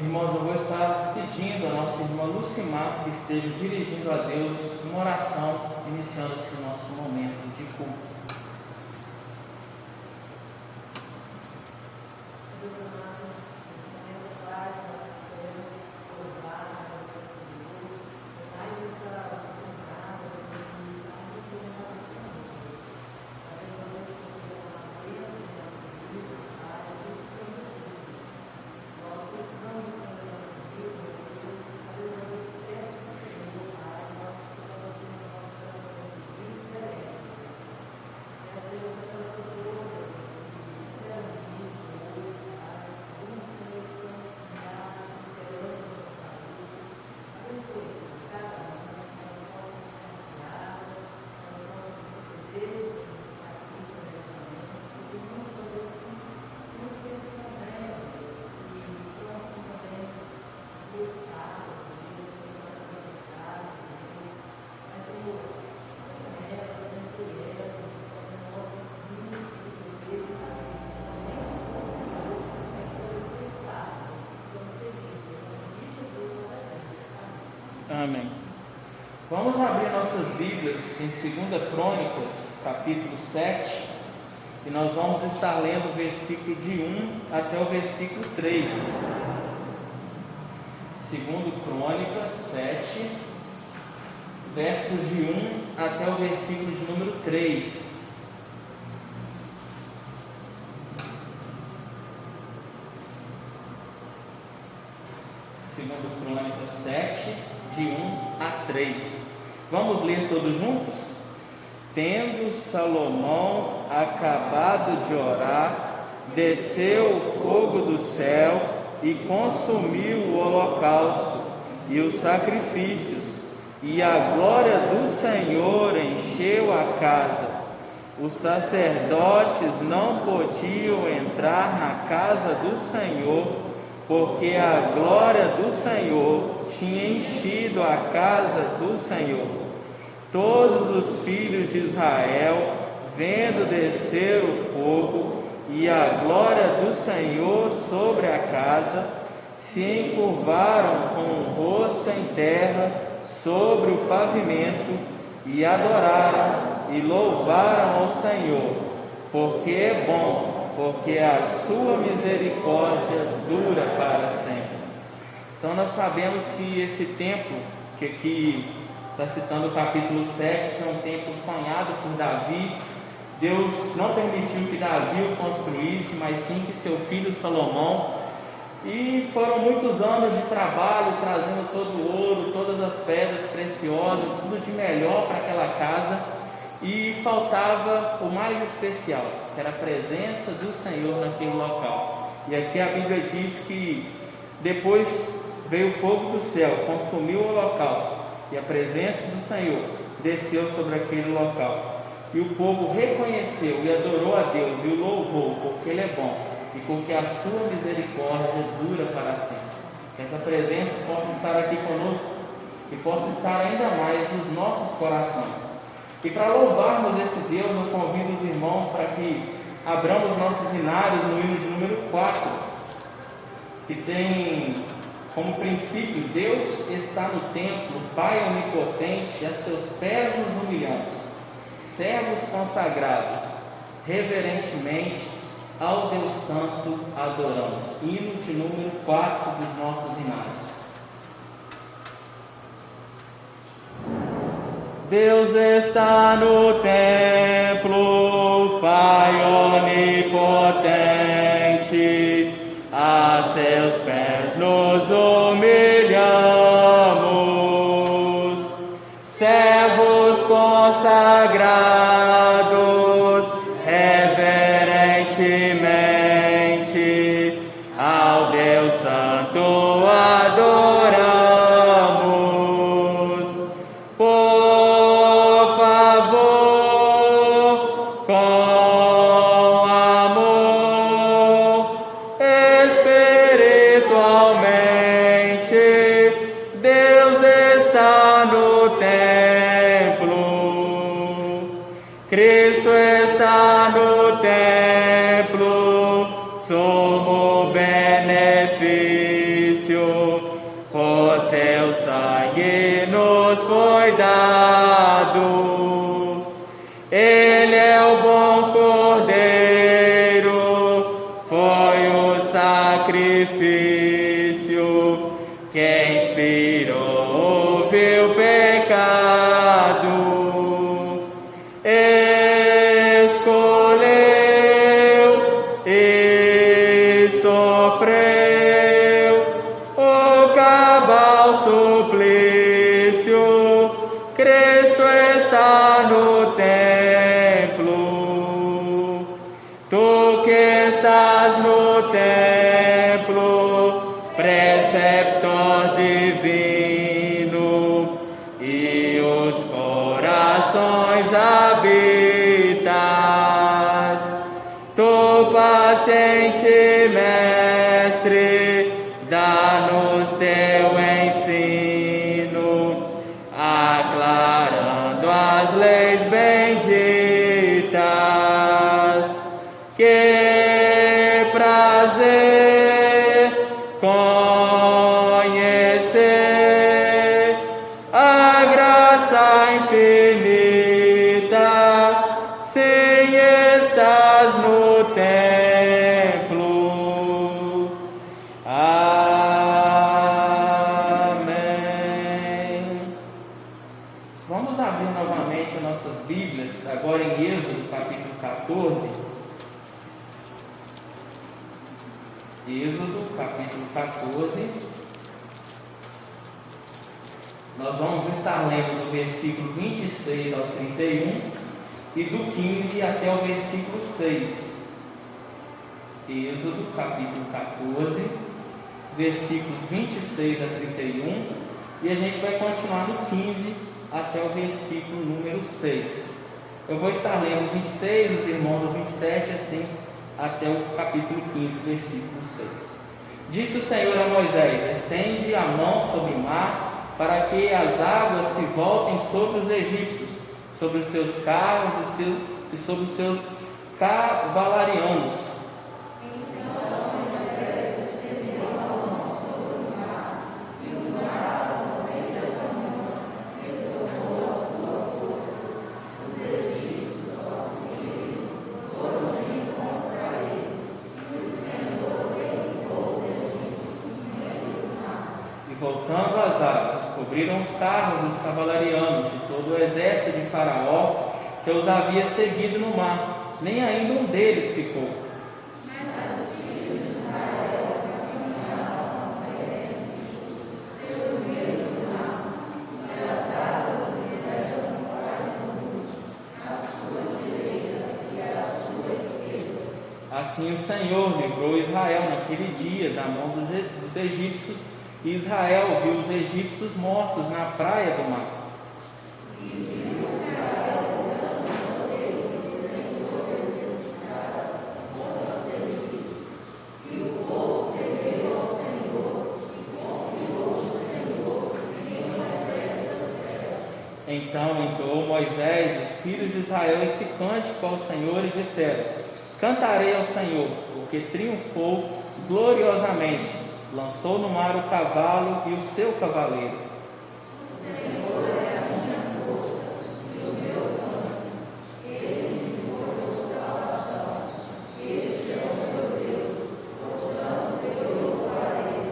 Irmãos, eu vou estar pedindo a nossa irmã Lucimar que esteja dirigindo a Deus uma oração, iniciando esse nosso momento de culto. Amém. Vamos abrir nossas Bíblias em 2 Crônicas, capítulo 7, e nós vamos estar lendo o versículo de 1 até o versículo 3. 2 Crônicas 7, versos de 1 até o versículo de número 3. Segundo Crônicas 7, de 1 a 3. Vamos ler todos juntos? Tendo Salomão acabado de orar, desceu o fogo do céu e consumiu o holocausto e os sacrifícios, e a glória do Senhor encheu a casa. Os sacerdotes não podiam entrar na casa do Senhor, porque a glória do Senhor tinha enchido a casa do Senhor. Todos os filhos de Israel, vendo descer o fogo e a glória do Senhor sobre a casa, se encurvaram com o rosto em terra sobre o pavimento e adoraram e louvaram ao Senhor, porque é bom, porque a sua misericórdia dura para sempre. Então nós sabemos que esse tempo, que aqui está citando o capítulo 7, foi um tempo sonhado por Davi. Deus não permitiu que Davi o construísse, mas sim que seu filho Salomão. E foram muitos anos de trabalho, trazendo todo o ouro, todas as pedras preciosas, tudo de melhor para aquela casa. E faltava o mais especial, que era a presença do Senhor naquele local. E aqui a Bíblia diz que depois veio o fogo do céu, consumiu o holocausto, e a presença do Senhor desceu sobre aquele local. E o povo reconheceu e adorou a Deus e o louvou, porque Ele é bom e porque a sua misericórdia dura para sempre. Que essa presença possa estar aqui conosco e possa estar ainda mais nos nossos corações. E para louvarmos esse Deus, eu convido os irmãos para que abramos nossos hinários no hino de número 4, que tem como princípio: Deus está no templo, Pai onipotente, a seus pés nos humilhamos, servos consagrados, reverentemente ao Deus Santo adoramos. Hino de número 4 dos nossos hinários. Deus está no templo, Pai onipotente, a seus pés nos humilhamos, servos consagrados, reverentemente, ao Deus Santo adoramos. Cristo está no templo, sumo benefício sacrifício, que inspirou o vil pecado, escolheu e sofreu o cabal suplício. Cristo está no templo, tu que estás no templo, preceptor divino, e os corações habitas, tu paciente mestre, dá-nos teu ensino, aclarando as leis benditas. Que prazer conhecer a graça infinita, sim, estás no templo. Amém. Vamos abrir novamente as nossas Bíblias, agora em Êxodo, capítulo 14. Êxodo, capítulo 14. Nós vamos estar lendo do versículo 26 ao 31 e do 15 até o versículo 6. Êxodo, capítulo 14, versículos 26 a 31, e a gente vai continuar no 15 até o versículo número 6. Eu vou estar lendo 26, os irmãos o 27, assim até o capítulo 15, versículo 6. Disse o Senhor a Moisés: estende a mão sobre o mar, para que as águas se voltem sobre os egípcios, sobre os seus carros e sobre os seus cavalarianos. Voltando as águas, cobriram os carros e os cavalarianos de todo o exército de Faraó, que os havia seguido no mar, nem ainda um deles ficou. Assim o Senhor livrou Israel naquele dia da mão dos egípcios, e Israel viu os egípcios mortos na praia do mar. Então entoou Moisés e os filhos de Israel esse cântico ao Senhor e disseram: cantarei ao Senhor, porque triunfou gloriosamente. Lançou no mar o cavalo e o seu cavaleiro. O Senhor é a minha força e o meu canto. Ele me forjou salvação. Este é o meu Deus, portanto eu louvarei.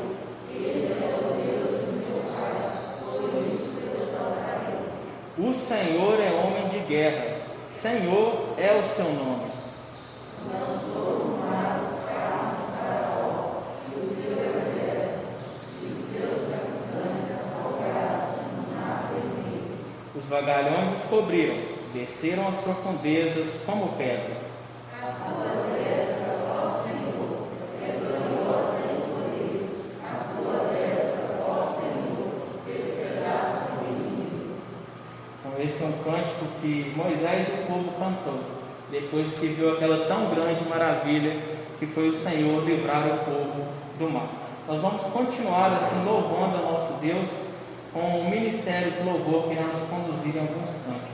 Ele é o Deus do meu Pai, por isso eu exaltarei. O Senhor é homem de guerra, Senhor é o seu nome. Lançou no mar os carros de Faraó e os seus os vagalhões os cobriram, desceram as profundezas como pedra. A tua destra, ó Senhor, é gloriosa em poder. A tua destra, ó Senhor, despedaça o inimigo. Então esse é um cântico que Moisés e o povo cantou, depois que viu aquela tão grande maravilha que foi o Senhor livrar o povo do mar. Nós vamos continuar assim louvando a nosso Deus com o ministério de louvor que irá nos conduzir em alguns cânticos.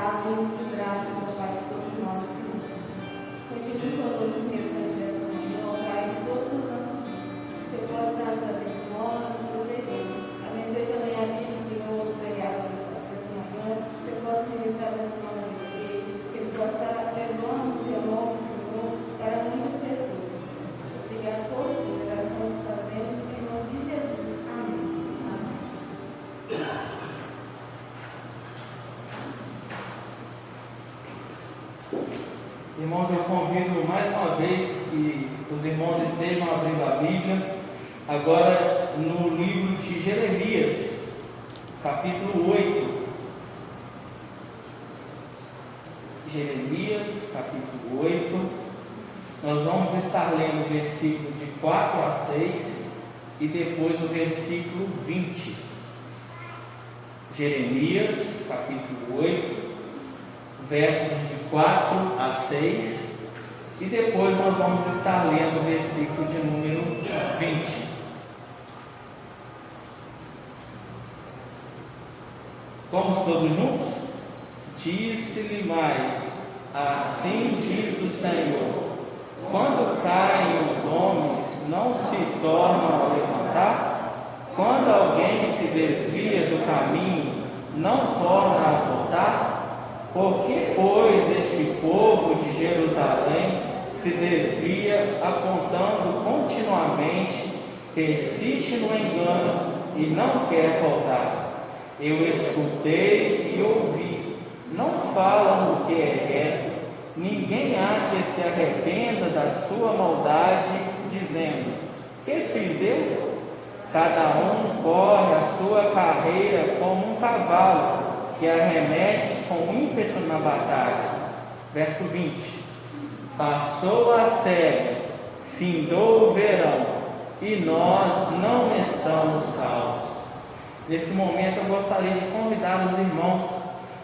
paz, bênção e graça da parte de todos nós, Senhor. Continue conosco no restante dessa manhã, ao Pai de todos os nossos filhos. O Senhor possa estar nos abençoando, nos protegendo. Abençoe também a vida do Senhor, o pregador dessa manhã. O Senhor possa estar abençoando a vida dele, que ele possa estar levando o seu nome, Senhor, para muitas pessoas. Obrigado por tudo, a oração que fazemos, em nome de Jesus. Amém. Amém. Irmãos, eu convido mais uma vez que os irmãos estejam abrindo a Bíblia, agora no livro de Jeremias, capítulo 8. Jeremias, capítulo 8. Nós vamos estar lendo o versículo de 4 a 6 e depois o versículo 20. Jeremias, capítulo 8. Versos de 4 a 6, e depois nós vamos estar lendo o versículo de número 20. Vamos todos juntos? Disse-lhe mais: assim diz o Senhor: quando caem os homens, não se tornam a levantar? Quando alguém se desvia do caminho, não torna a voltar? Por que, pois, este povo de Jerusalém se desvia, apontando continuamente, persiste no engano e não quer voltar? Eu escutei e ouvi, não falam o que é reto, ninguém há que se arrependa da sua maldade, dizendo: que fiz eu? Cada um corre a sua carreira como um cavalo, que arremete com ímpeto na batalha. Verso 20. Passou a série, findou o verão, e nós não estamos salvos. Nesse momento eu gostaria de convidar os irmãos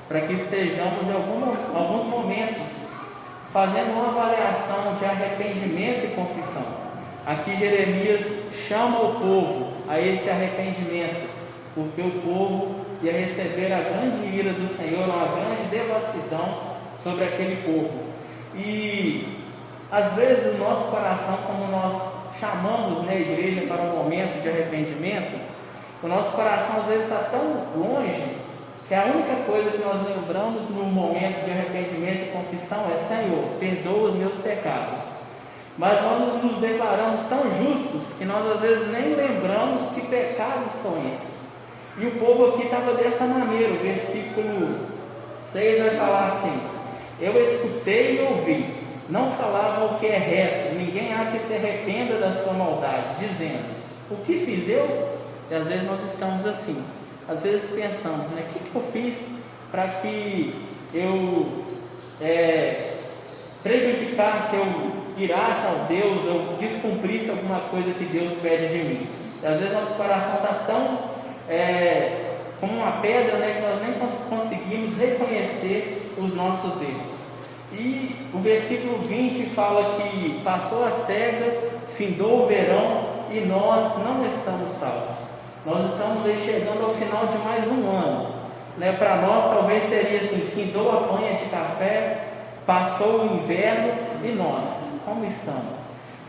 para que estejamos em alguns momentos fazendo uma avaliação de arrependimento e confissão. Aqui Jeremias chama o povo a esse arrependimento, porque o povo ia receber a grande ira do Senhor, uma grande devassidão sobre aquele povo. E às vezes o nosso coração, como nós chamamos na igreja para um momento de arrependimento, o nosso coração às vezes está tão longe que a única coisa que nós lembramos no momento de arrependimento e confissão é: Senhor, perdoa os meus pecados. Mas nós nos declaramos tão justos que nós às vezes nem lembramos que pecados são esses. E o povo aqui estava dessa maneira. O versículo 6 vai falar assim: eu escutei e ouvi, não falavam o que é reto, ninguém há que se arrependa da sua maldade, dizendo: o que fiz eu? E às vezes nós estamos assim, às vezes pensamos, né? O que eu fiz para que eu prejudicasse, eu irasse ao Deus, eu descumprisse alguma coisa que Deus pede de mim? E às vezes nosso coração está tão como uma pedra, né, que nós nem conseguimos reconhecer os nossos erros. E o versículo 20 fala que passou a cega, findou o verão e nós não estamos salvos. Nós estamos aí chegando ao final de mais um ano, né? Para nós talvez seria assim: findou a panha de café, passou o inverno e nós, como estamos?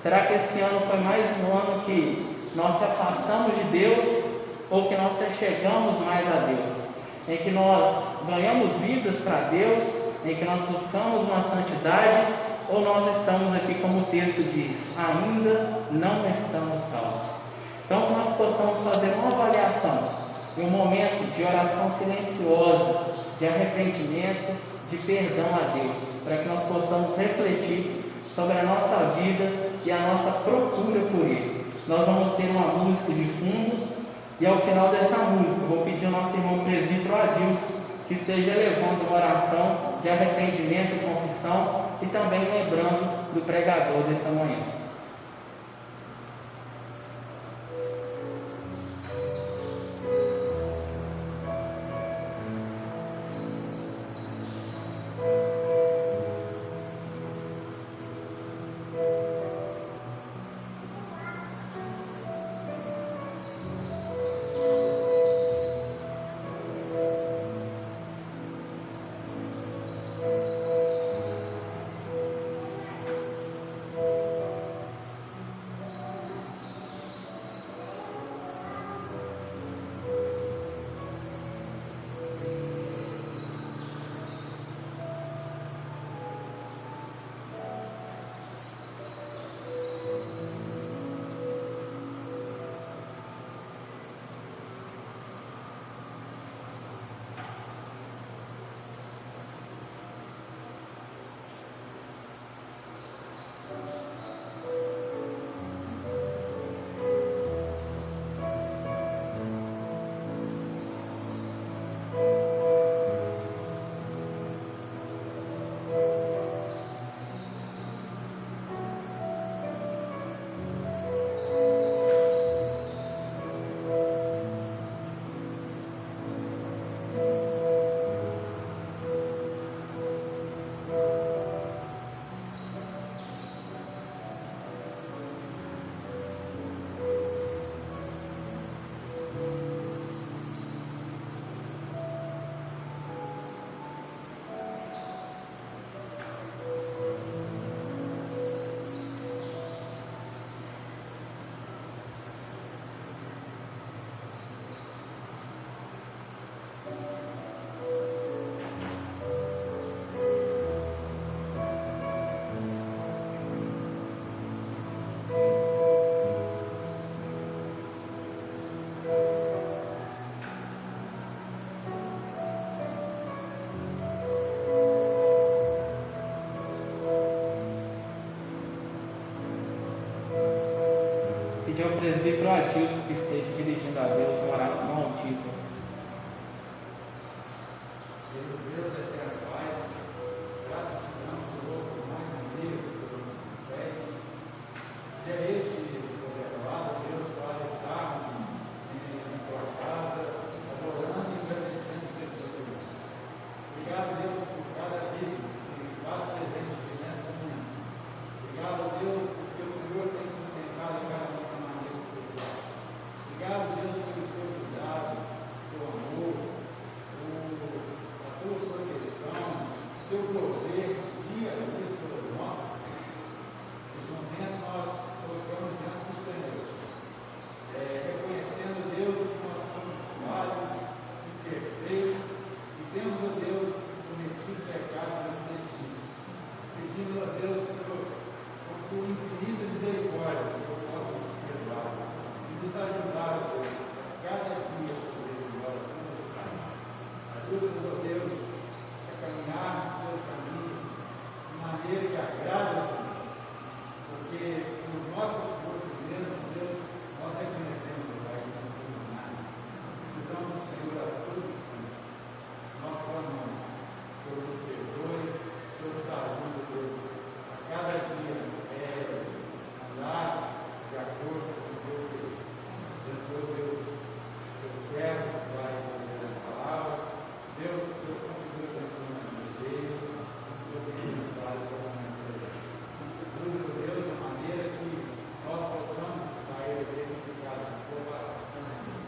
Será que esse ano foi mais um ano que nós se afastamos de Deus, ou que nós chegamos mais a Deus, em que nós ganhamos vidas para Deus, em que nós buscamos uma santidade, ou nós estamos aqui, como o texto diz, ainda não estamos salvos? Então, que nós possamos fazer uma avaliação, em um momento de oração silenciosa, de arrependimento, de perdão a Deus, para que nós possamos refletir sobre a nossa vida e a nossa procura por Ele. Nós vamos ter uma música de fundo, e ao final dessa música, eu vou pedir ao nosso irmão presbítero Adilson que esteja levando uma oração de arrependimento e confissão, e também lembrando do pregador dessa manhã. pedir ao presbítero Adilson que esteja dirigindo a Deus uma oração ao título. Deus eterno Pai, graças te damos, Senhor, por mais um dia que o Senhor nos concede. Se é este o revelado, Deus, para estarmos em tua casa, adorando e agradecendo o teu Senhor. Obrigado, Deus, por cada vida que faz presente nessa manhã. Obrigado, Deus, porque o Senhor tem sustentado cada um de uma maneira especial. Obrigado, Deus, pelo teu cuidado, teu amor, a tua proteção, teu poder, dia a dia sobre nós. Nesse momento nós colocamos diante do Senhor, reconhecendo, Deus, que nós somos falhos, imperfeitos, e temos, ó Deus, cometido pecado diante de ti. Pedindo, ó Deus, Senhor, por tua infinita misericórdia, Senhor, possa nos perdoar e nos ajudar, ó Deus, a cada dia poder melhor a tua vontade. Ajuda-nos, ó Deus, a caminhar nos teus caminhos de maneira que agrade ao Senhor, porque por nossas forças mesmo, Deus, nós reconhecemos, ó Pai, que não somos nada. Precisamos do Senhor a todo instante. Nós clamamos, Senhor, nos perdoe, Senhor, nos ajuda, Deus, a cada dia andar de acordo com o teu Deus. Abençoe, Deus, teu servo, Pai, essa palavra. Deus, o Senhor configura essa semana de Deus, o Senhor tem nos dado para a minha vida. Tudo, Deus, de maneira que nós possamos sair desse caso de forma.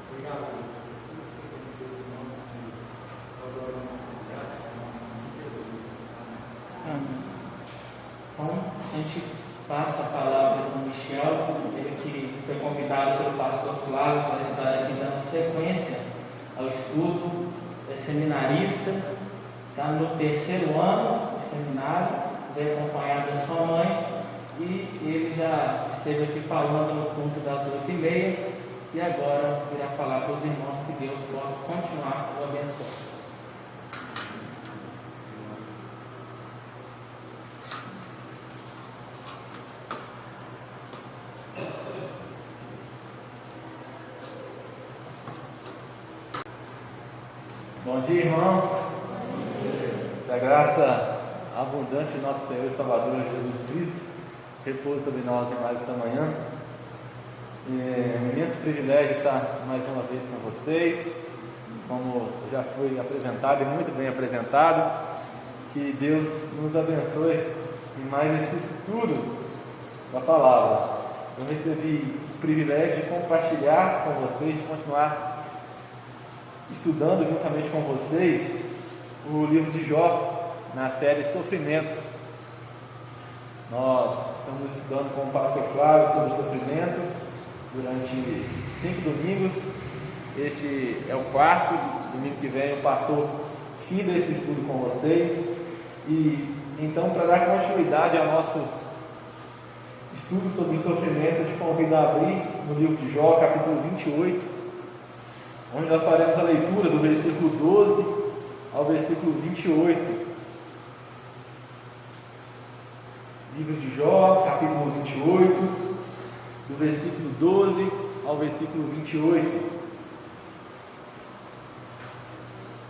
Obrigado, Deus, por tudo que você tem feito em nome de Jesus. Agora, nossa graça, em nome de Jesus. Amém. Então, a gente passa a palavra para o Michel, ele que foi convidado pelo pastor Flávio para estar aqui dando sequência ao estudo, é seminarista, está no 3º ano de seminário, veio acompanhado da sua mãe, e ele já esteve aqui falando no culto das 8h30, e agora irá falar para os irmãos que Deus possa continuar o abençoando. Bom dia, irmãos. Da graça abundante de nosso Senhor e Salvador Jesus Cristo, repouso sobre nós em mais essa manhã. É um imenso privilégio estar mais uma vez com vocês, como já foi apresentado e muito bem apresentado. Que Deus nos abençoe em mais esse estudo da palavra. Eu recebi o privilégio de compartilhar com vocês, de continuar estudando juntamente com vocês o livro de Jó, na série Sofrimento. Nós estamos estudando com o pastor Flávio sobre sofrimento durante 5 domingos. Este é o 4º, domingo que vem o pastor finda esse estudo com vocês. E então, para dar continuidade ao nosso estudo sobre o sofrimento, eu te convido a abrir no livro de Jó, capítulo 28, onde nós faremos a leitura do versículo 12 ao versículo 28. Livro de Jó, capítulo 28, do versículo 12 ao versículo 28.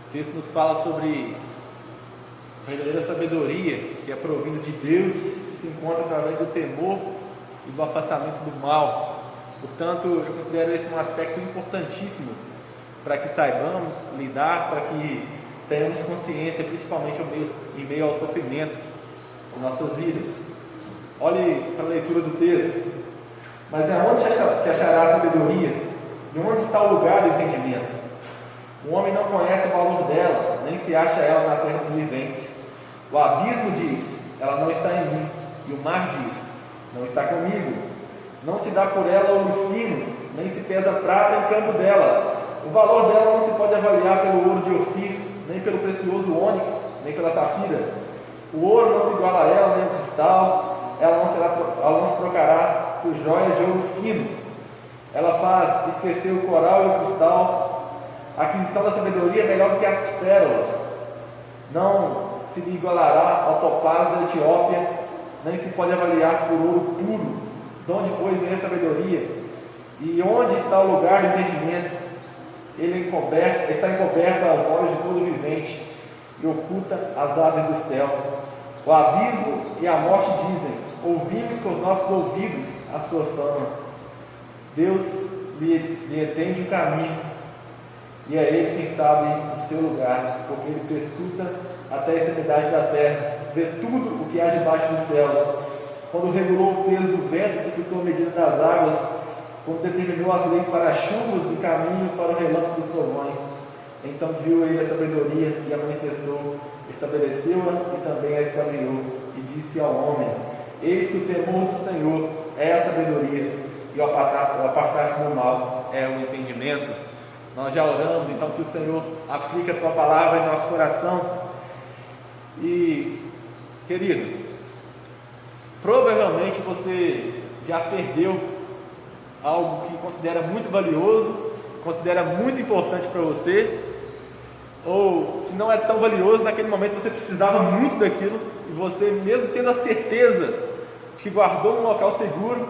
O texto nos fala sobre a verdadeira sabedoria que é provida de Deus, que se encontra através do temor e do afastamento do mal. Portanto, eu considero esse um aspecto importantíssimo para que saibamos lidar, para que tenhamos consciência, principalmente em meio ao sofrimento de nossas vidas. Olhe para a leitura do texto. Mas aonde se achará a sabedoria? De onde está o lugar do entendimento? O homem não conhece o valor dela, nem se acha ela na terra dos viventes. O abismo diz, ela não está em mim. E o mar diz, não está comigo. Não se dá por ela ouro fino, nem se pesa prata em campo dela. O valor dela não se pode avaliar pelo ouro de Ofir, nem pelo precioso ônix, nem pela safira. O ouro não se iguala a ela, nem o cristal. Ela não se trocará por joia de ouro fino. Ela faz esquecer o coral e o cristal. A aquisição da sabedoria é melhor do que as pérolas. Não se lhe igualará ao topázio da Etiópia, nem se pode avaliar por ouro puro. De onde, pois, vem a sabedoria? E onde está o lugar do entendimento? Ele está encoberto aos olhos de todo vivente e oculta as aves do céu. O abismo e a morte dizem: ouvimos com os nossos ouvidos a sua fama. Deus lhe entende o caminho, e é Ele quem sabe o seu lugar, porque Ele perscruta até a extremidade da terra, vê tudo o que há debaixo dos céus. Quando regulou o peso do vento e fixou a medida das águas, quando determinou as leis para as chuvas e caminho para o relâmpago dos trovões, então viu Ele a sabedoria e a manifestou, estabeleceu-a e também a esquadrinhou, e disse ao homem: eis que o temor do Senhor é a sabedoria, e o apartar-se do mal é o entendimento. Nós já oramos, então, que o Senhor aplique a Tua palavra em nosso coração. E, querido, provavelmente você já perdeu algo que considera muito valioso, considera muito importante para você, ou se não é tão valioso, naquele momento você precisava muito daquilo, e você, mesmo tendo a certeza de que guardou num local seguro,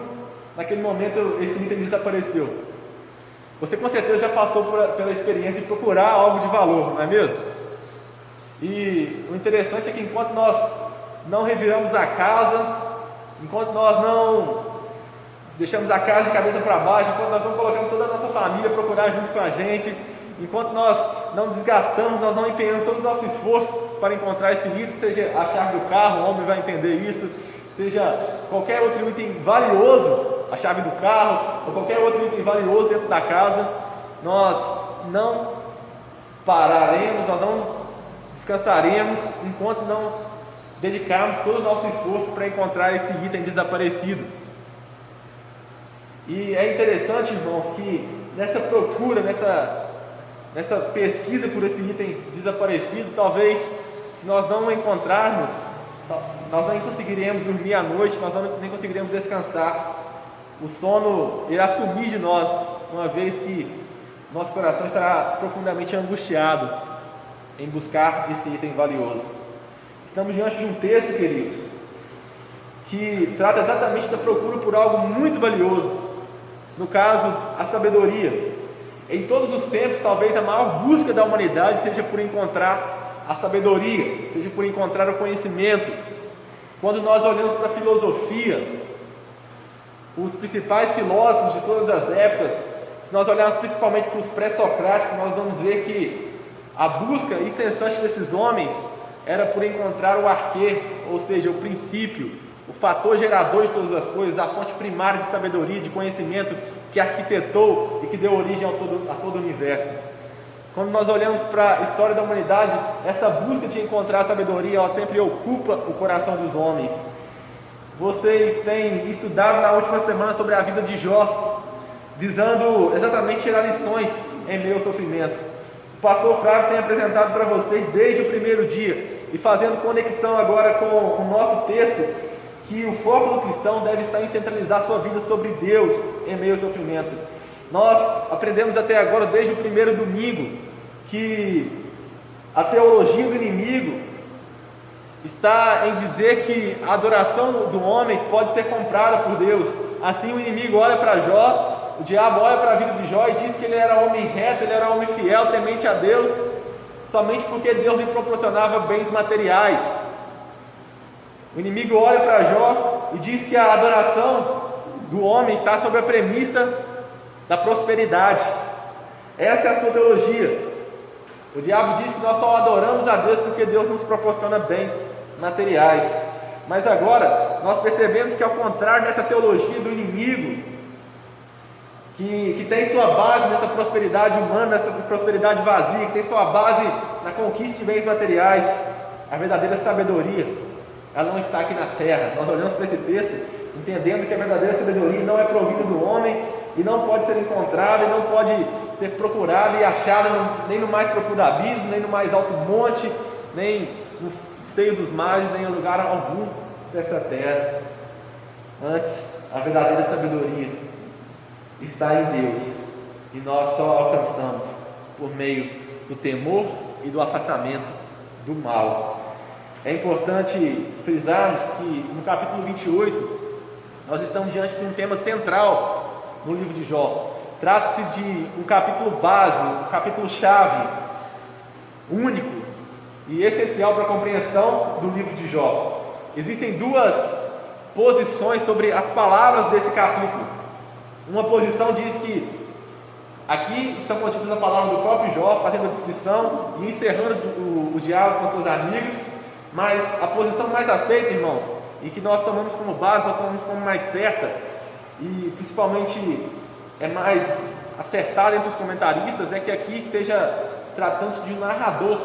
naquele momento esse item desapareceu. Você com certeza já passou pela experiência de procurar algo de valor, não é mesmo? E o interessante é que enquanto nós não reviramos a casa, enquanto nós não deixamos a casa de cabeça para baixo, enquanto nós não colocamos toda a nossa família a procurar junto com a gente, enquanto nós não desgastamos, nós não empenhamos todo o nosso esforço para encontrar esse item, seja a chave do carro, o homem vai entender isso, seja qualquer outro item valioso, a chave do carro, ou qualquer outro item valioso dentro da casa, nós não pararemos, nós não descansaremos enquanto não dedicarmos todo o nosso esforço para encontrar esse item desaparecido. E é interessante, irmãos, que nessa procura, nessa pesquisa por esse item desaparecido, talvez, se nós não o encontrarmos, nós nem conseguiremos dormir à noite, nós nem conseguiremos descansar. O sono irá sumir de nós, uma vez que nosso coração estará profundamente angustiado em buscar esse item valioso. Estamos diante de um texto, queridos, que trata exatamente da procura por algo muito valioso, no caso, a sabedoria. Em todos os tempos, talvez a maior busca da humanidade seja por encontrar a sabedoria, seja por encontrar o conhecimento. Quando nós olhamos para a filosofia, os principais filósofos de todas as épocas, se nós olharmos principalmente para os pré-socráticos, nós vamos ver que a busca incessante desses homens era por encontrar o arquê, ou seja, o princípio, o fator gerador de todas as coisas, a fonte primária de sabedoria, de conhecimento que arquitetou e que deu origem a todo o universo. Quando nós olhamos para a história da humanidade, essa busca de encontrar a sabedoria, ela sempre ocupa o coração dos homens. Vocês têm estudado na última semana sobre a vida de Jó, visando exatamente tirar lições em meio ao sofrimento. O pastor Flávio tem apresentado para vocês desde o primeiro dia, e fazendo conexão agora com o nosso texto, que o foco do cristão deve estar em centralizar sua vida sobre Deus em meio ao sofrimento. Nós aprendemos até agora, desde o primeiro domingo, que a teologia do inimigo está em dizer que a adoração do homem pode ser comprada por Deus. Assim o inimigo olha para Jó, o diabo olha para a vida de Jó e diz que ele era homem reto, ele era homem fiel, temente a Deus, somente porque Deus lhe proporcionava bens materiais. O inimigo olha para Jó e diz que a adoração do homem está sob a premissa da prosperidade. Essa é a sua teologia. O diabo diz que nós só adoramos a Deus porque Deus nos proporciona bens materiais. Mas agora nós percebemos que, ao contrário dessa teologia do inimigo, que tem sua base nessa prosperidade humana, nessa prosperidade vazia, que tem sua base na conquista de bens materiais, a verdadeira sabedoria, ela não está aqui na terra. Nós olhamos para esse texto entendendo que a verdadeira sabedoria não é provida do homem e não pode ser encontrada e não pode ser procurada e achada nem no mais profundo abismo, nem no mais alto monte, nem no seio dos mares, nem em lugar algum dessa terra. Antes, a verdadeira sabedoria está em Deus, e nós só alcançamos por meio do temor e do afastamento do mal. É importante frisarmos que no capítulo 28 nós estamos diante de um tema central no livro de Jó. Trata-se de um capítulo base, um capítulo-chave, único e essencial para a compreensão do livro de Jó. Existem duas posições sobre as palavras desse capítulo. Uma posição diz que aqui estão contidas a palavra do próprio Jó, fazendo a descrição e encerrando o diálogo com seus amigos, mas a posição mais aceita, irmãos, e que nós tomamos como base, nós tomamos como mais certa, e principalmente é mais acertada entre os comentaristas, é que aqui esteja tratando-se de um narrador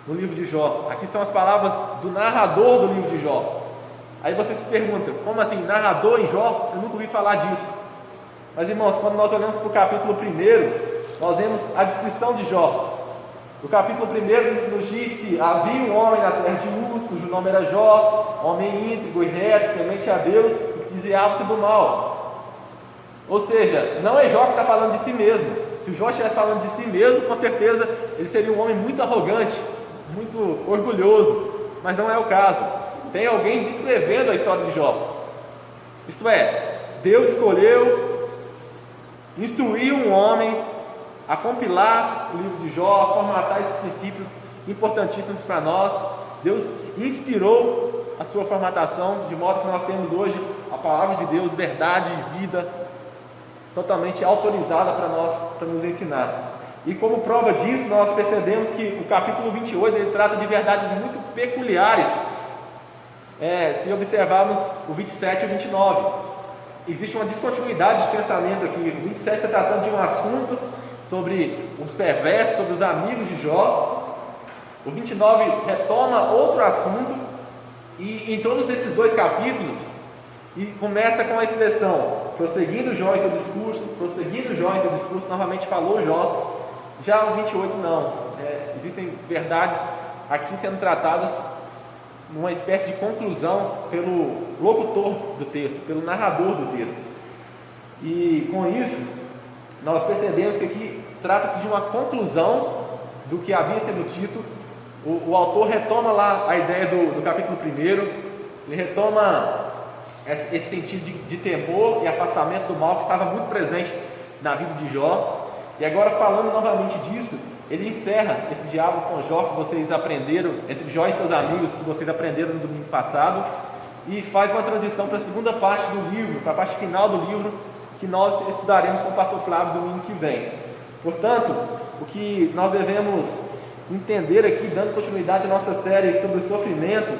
no livro de Jó. Aqui são as palavras do narrador do livro de Jó. Aí você se pergunta, como assim, narrador em Jó? Eu nunca ouvi falar disso. Mas, irmãos, quando nós olhamos para o capítulo 1, nós vemos a descrição de Jó. O capítulo 1 nos diz que havia um homem na terra de Uz, cujo nome era Jó, homem íntegro e reto, temente a Deus, e que desviava-se do mal. Ou seja, não é Jó que está falando de si mesmo. Se o Jó estivesse falando de si mesmo, com certeza ele seria um homem muito arrogante, muito orgulhoso, mas não é o caso. Tem alguém descrevendo a história de Jó. Isto é, Deus escolheu, instruiu um homem a compilar o livro de Jó, a formatar esses princípios importantíssimos para nós. Deus inspirou a sua formatação, de modo que nós temos hoje a palavra de Deus, verdade e vida, totalmente autorizada para nós, para nos ensinar. E como prova disso, nós percebemos que o capítulo 28 ele trata de verdades muito peculiares. Se observarmos o 27 e o 29, existe uma descontinuidade de pensamento aqui. O 27 está tratando de um assunto sobre os perversos, sobre os amigos de Jó. O 29 retoma outro assunto, e em todos esses dois capítulos, e começa com a expressão, prosseguindo Jó em seu discurso, prosseguindo Jó em seu discurso, novamente falou Jó. Já o 28 não, existem verdades aqui sendo tratadas numa espécie de conclusão pelo locutor do texto, pelo narrador do texto. E com isso, nós percebemos que aqui trata-se de uma conclusão do que havia sido dito. O autor retoma lá a ideia do capítulo 1, ele retoma esse sentido de temor e afastamento do mal que estava muito presente na vida de Jó. E agora, falando novamente disso, ele encerra esse diálogo com Jó que vocês aprenderam, entre Jó e seus amigos, que vocês aprenderam no domingo passado, e faz uma transição para a segunda parte do livro, para a parte final do livro, que nós estudaremos com o pastor Flávio domingo que vem. Portanto, o que nós devemos entender aqui, dando continuidade à nossa série sobre o sofrimento,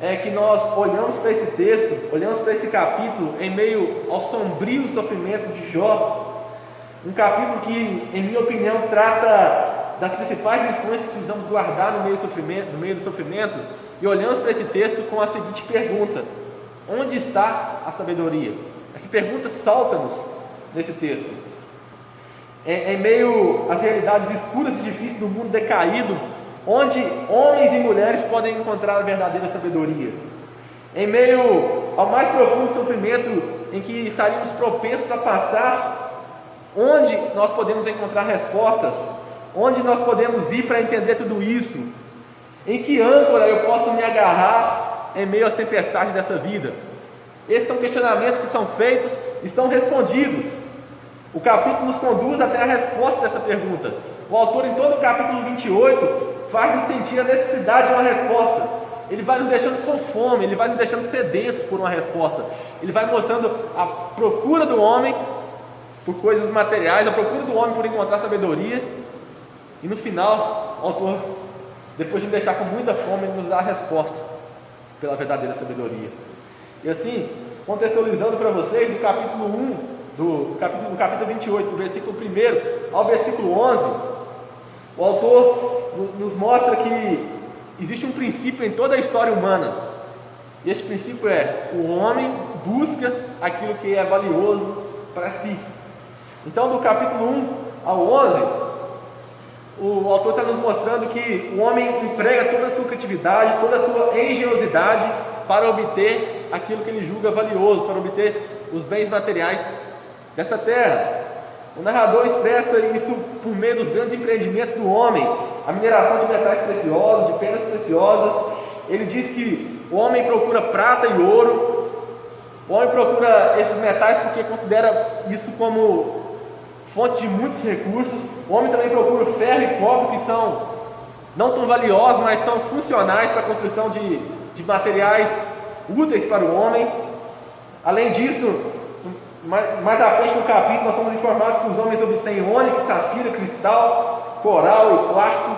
é que nós olhamos para esse texto, olhamos para esse capítulo em meio ao sombrio sofrimento de Jó. Um capítulo que, em minha opinião, trata das principais lições que precisamos guardar no meio do sofrimento, e olhamos para esse texto com a seguinte pergunta: onde está a sabedoria? Essa pergunta salta-nos nesse texto. Em meio às realidades escuras e difíceis do mundo decaído, onde homens e mulheres podem encontrar a verdadeira sabedoria? Em meio ao mais profundo sofrimento em que estaríamos propensos a passar, onde nós podemos encontrar respostas? Onde nós podemos ir para entender tudo isso? Em que âncora eu posso me agarrar em meio às tempestades dessa vida? Esses são questionamentos que são feitos e são respondidos. O capítulo nos conduz até a resposta dessa pergunta. O autor, em todo o capítulo 28, faz-nos sentir a necessidade de uma resposta. Ele vai nos deixando com fome, ele vai nos deixando sedentos por uma resposta. Ele vai mostrando a procura do homem por coisas materiais, a procura do homem por encontrar sabedoria, e no final, o autor, depois de nos deixar com muita fome, ele nos dá a resposta pela verdadeira sabedoria. E assim, contextualizando para vocês, do capítulo 1, do capítulo 28, do versículo 1 ao versículo 11, o autor nos mostra que existe um princípio em toda a história humana, e esse princípio é: o homem busca aquilo que é valioso para si. Então, do capítulo 1 ao 11, o autor está nos mostrando que o homem emprega toda a sua criatividade, toda a sua engenhosidade para obter aquilo que ele julga valioso, para obter os bens materiais dessa terra. O narrador expressa isso por meio dos grandes empreendimentos do homem, a mineração de metais preciosos, de pedras preciosas. Ele diz que o homem procura prata e ouro, O homem procura esses metais porque considera isso como fonte de muitos recursos. O homem também procura o ferro e cobre, que são não tão valiosos, mas são funcionais para a construção de materiais úteis para o homem. Além disso, mais à frente no capítulo, nós somos informados que os homens obtêm ônix, safira, cristal, coral e quartzo.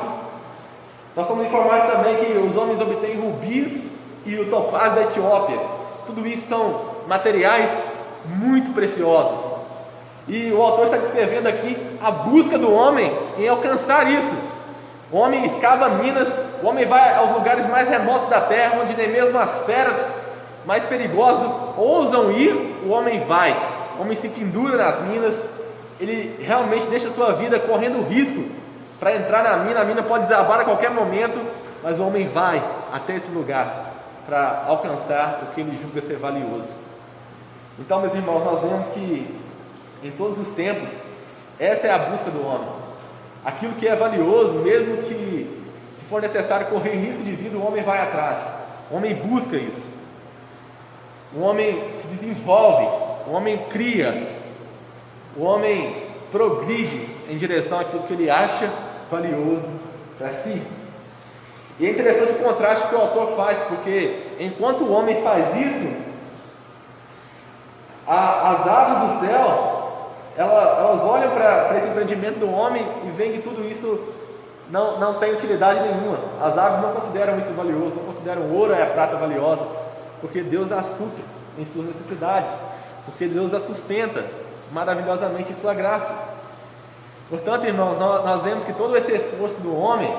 Nós somos informados também que os homens obtêm rubis e o topázio da Etiópia. Tudo isso são materiais muito preciosos. E o autor está descrevendo aqui a busca do homem em alcançar isso. O homem escava minas, o homem vai aos lugares mais remotos da terra, onde nem mesmo as feras mais perigosas ousam ir, o homem vai. O homem se pendura nas minas, ele realmente deixa a sua vida correndo risco para entrar na mina. A mina pode desabar a qualquer momento, mas o homem vai até esse lugar para alcançar o que ele julga ser valioso. Então, meus irmãos, nós vemos que em todos os tempos, essa é a busca do homem. Aquilo que é valioso, mesmo que se for necessário correr risco de vida, o homem vai atrás. O homem busca isso. O homem se desenvolve, o homem cria, o homem progride em direção àquilo que ele acha valioso para si. E é interessante o contraste que o autor faz, porque enquanto o homem faz isso, as aves do céu, elas olham para esse empreendimento do homem e veem que tudo isso não tem utilidade nenhuma. As aves não consideram isso valioso, não consideram o ouro e a prata valiosa, porque Deus as supre em suas necessidades, porque Deus as sustenta maravilhosamente em sua graça. Portanto, irmãos, nós vemos que todo esse esforço do homem,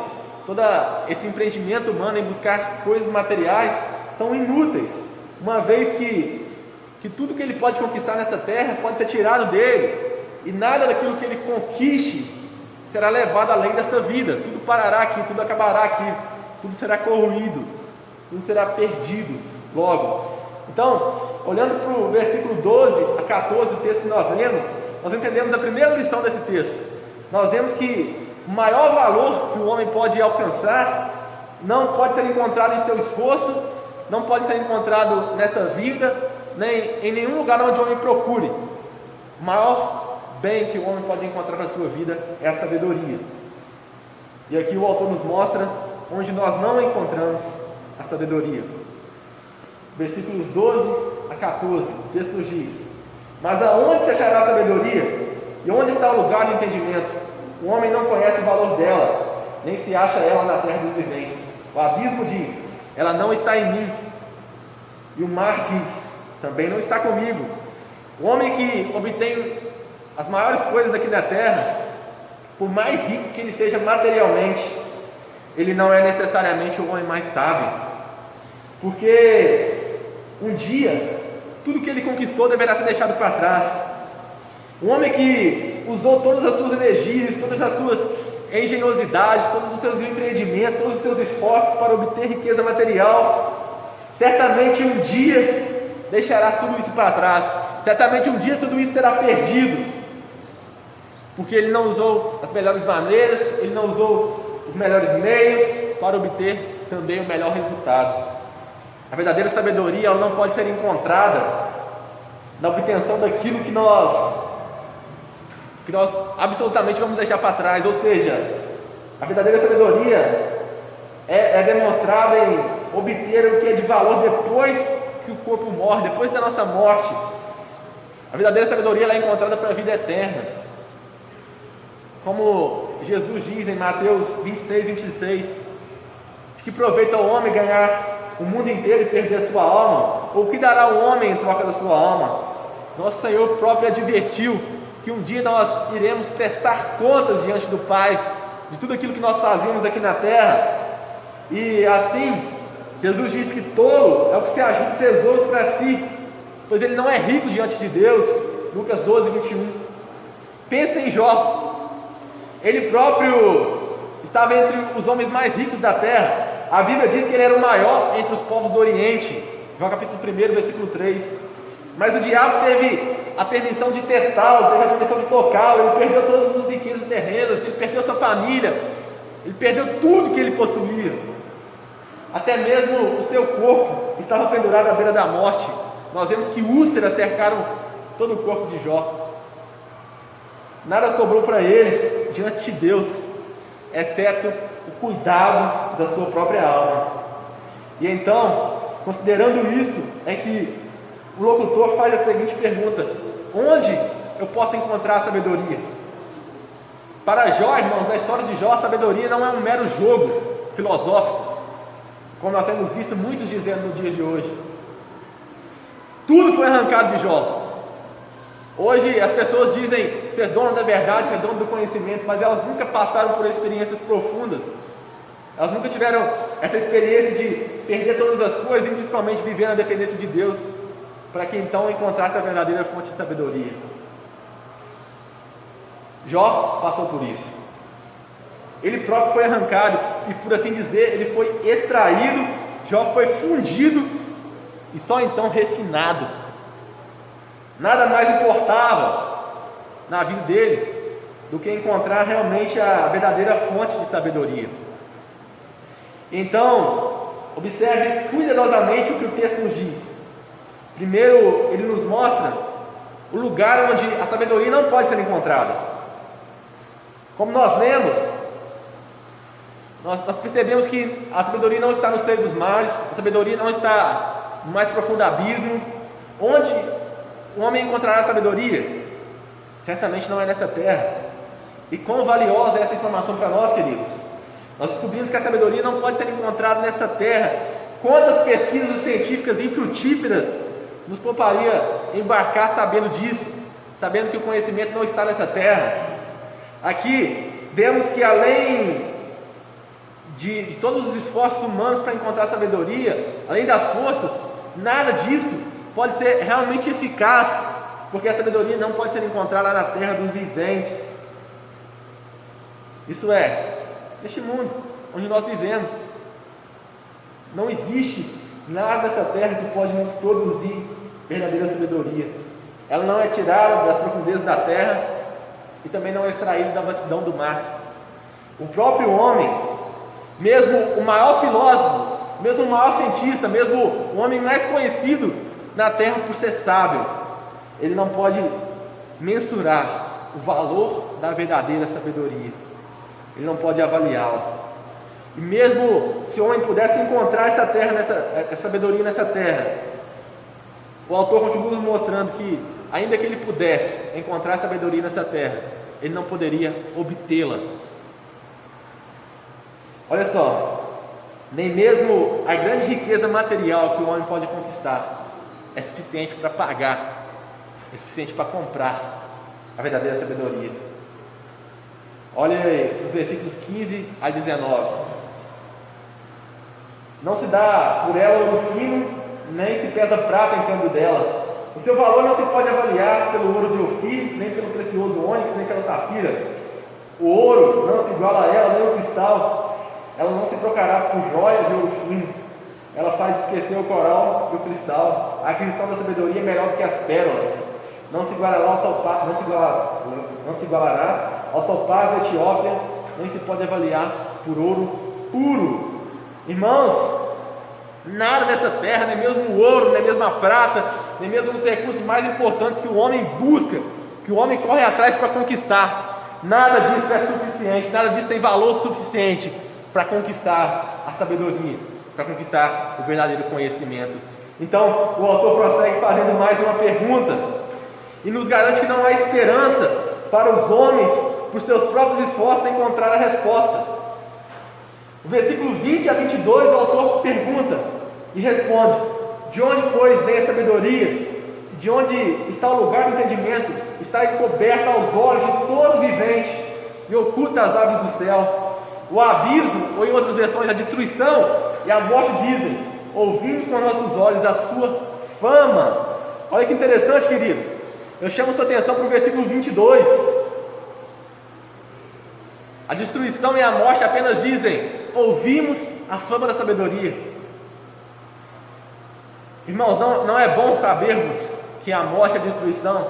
todo esse empreendimento humano em buscar coisas materiais são inúteis, uma vez que tudo que ele pode conquistar nessa terra pode ser tirado dele, e nada daquilo que ele conquiste será levado além dessa vida. Tudo parará aqui, tudo acabará aqui, tudo será corroído, tudo será perdido logo. Então, olhando para o versículo 12 a 14, o texto que nós lemos, nós entendemos a primeira lição desse texto. Nós vemos que o maior valor que o homem pode alcançar não pode ser encontrado em seu esforço, não pode ser encontrado nessa vida, nem em nenhum lugar onde o homem procure. O maior bem que o homem pode encontrar na sua vida é a sabedoria. E aqui o autor nos mostra onde nós não encontramos a sabedoria. Versículos 12 a 14, o texto nos diz: mas aonde se achará a sabedoria? E onde está o lugar do entendimento? O homem não conhece o valor dela, nem se acha ela na terra dos viventes. O abismo diz: ela não está em mim. E o mar diz: também não está comigo. O homem que obtém as maiores coisas aqui na terra, por mais rico que ele seja materialmente, ele não é necessariamente o homem mais sábio, porque um dia tudo que ele conquistou deverá ser deixado para trás. Um homem que usou todas as suas energias, todas as suas engenhosidades, todos os seus empreendimentos, todos os seus esforços para obter riqueza material, certamente um dia deixará tudo isso para trás. Certamente um dia tudo isso será perdido, porque ele não usou as melhores maneiras, ele não usou os melhores meios para obter também o melhor resultado. A verdadeira sabedoria, ela não pode ser encontrada na obtenção daquilo que nós absolutamente vamos deixar para trás. Ou seja, a verdadeira sabedoria é demonstrada em obter o que é de valor depois que o corpo morre, depois da nossa morte. A verdadeira sabedoria ela é encontrada para a vida eterna, como Jesus diz em Mateus 26, 26: de que proveita o homem ganhar o mundo inteiro e perder a sua alma? Ou o que dará o homem em troca da sua alma? Nosso Senhor próprio advertiu que um dia nós iremos prestar contas diante do Pai de tudo aquilo que nós fazemos aqui na terra. E assim, Jesus disse que tolo é o que se agita tesouros para si, pois ele não é rico diante de Deus. Lucas 12, 21. Pense em Jó. Ele próprio estava entre os homens mais ricos da terra. A Bíblia diz que ele era o maior entre os povos do Oriente, João capítulo 1, versículo 3. Mas o diabo teve a permissão de testá-lo, teve a permissão de tocá-lo. Ele perdeu todos os riquezas terrenos, ele perdeu sua família, ele perdeu tudo que ele possuía. Até mesmo o seu corpo estava pendurado à beira da morte. nós vemos que úlceras cercaram todo o corpo de Jó. Nada sobrou para ele diante de Deus, exceto o cuidado da sua própria alma. E então, considerando isso, é que o locutor faz a seguinte pergunta: onde eu posso encontrar a sabedoria? Para Jó, irmãos, na história de Jó, a sabedoria não é um mero jogo filosófico, como nós temos visto muitos dizendo no dia de hoje. Tudo foi arrancado de Jó. Hoje as pessoas dizem ser dono da verdade, ser dono do conhecimento, mas elas nunca passaram por experiências profundas. Elas nunca tiveram essa experiência de perder todas as coisas e principalmente viver na dependência de Deus, para que então encontrasse a verdadeira fonte de sabedoria. Jó passou por isso. Ele próprio foi arrancado e, por assim dizer, ele foi extraído. Jó foi fundido e só então refinado. Nada mais importava na vida dele do que encontrar realmente a verdadeira fonte de sabedoria. Então, observe cuidadosamente o que o texto nos diz. Primeiro, ele nos mostra o lugar onde a sabedoria não pode ser encontrada. Como nós lemos, nós percebemos que a sabedoria não está no seio dos mares, a sabedoria não está no mais profundo abismo. Onde o homem encontrará a sabedoria? Certamente não é nessa terra. E quão valiosa é essa informação para nós, queridos? Nós descobrimos que a sabedoria não pode ser encontrada nessa terra. Quantas pesquisas científicas infrutíferas nos pouparia embarcar sabendo disso, sabendo que o conhecimento não está nessa terra? Aqui vemos que além de todos os esforços humanos para encontrar sabedoria, além das forças, nada disso pode ser realmente eficaz, porque a sabedoria não pode ser encontrada lá na terra dos viventes. Isso é, neste mundo onde nós vivemos, não existe nada nessa terra que pode nos produzir verdadeira sabedoria. Ela não é tirada das profundezas da terra e também não é extraída da vastidão do mar. O próprio homem, mesmo o maior filósofo, mesmo o maior cientista, mesmo o homem mais conhecido na terra por ser sábio, ele não pode mensurar o valor da verdadeira sabedoria. Ele não pode avaliá-la. E mesmo se o homem pudesse encontrar essa sabedoria nessa terra, o autor continua nos mostrando que, ainda que ele pudesse encontrar sabedoria nessa terra, ele não poderia obtê-la. Olha só, nem mesmo a grande riqueza material que o homem pode conquistar é suficiente para pagar, é suficiente para comprar a verdadeira sabedoria. Olha aí, os versículos 15 a 19. Não se dá por ela ouro fino, nem se pesa prata em câmbio dela. O seu valor não se pode avaliar pelo ouro de Ofir, nem pelo precioso ônix, nem pela safira. O ouro não se iguala a ela, nem o cristal. Ela não se trocará por joia de ouro fino. Ela faz esquecer o coral e o cristal. A aquisição da sabedoria é melhor do que as pérolas. Não se igualará ao topázio da Etiópia, nem se pode avaliar por ouro puro. Irmãos, nada nessa terra, nem mesmo o ouro, nem mesmo a prata, nem mesmo os recursos mais importantes que o homem busca, que o homem corre atrás para conquistar, nada disso é suficiente, nada disso tem valor suficiente para conquistar a sabedoria, para conquistar o verdadeiro conhecimento. Então o autor prossegue fazendo mais uma pergunta e nos garante que não há esperança para os homens, por seus próprios esforços, encontrar a resposta. No versículo 20 a 22, o autor pergunta e responde: de onde, pois, vem a sabedoria? De onde está o lugar do entendimento? Está encoberta aos olhos de todo vivente e oculta às aves do céu. O abismo, ou em outras versões, a destruição e a morte dizem: ouvimos com nossos olhos a sua fama. Olha que interessante, queridos. Eu chamo sua atenção para o versículo 22. A destruição e a morte apenas dizem: ouvimos a fama da sabedoria. Irmãos, não é bom sabermos que a morte e a destruição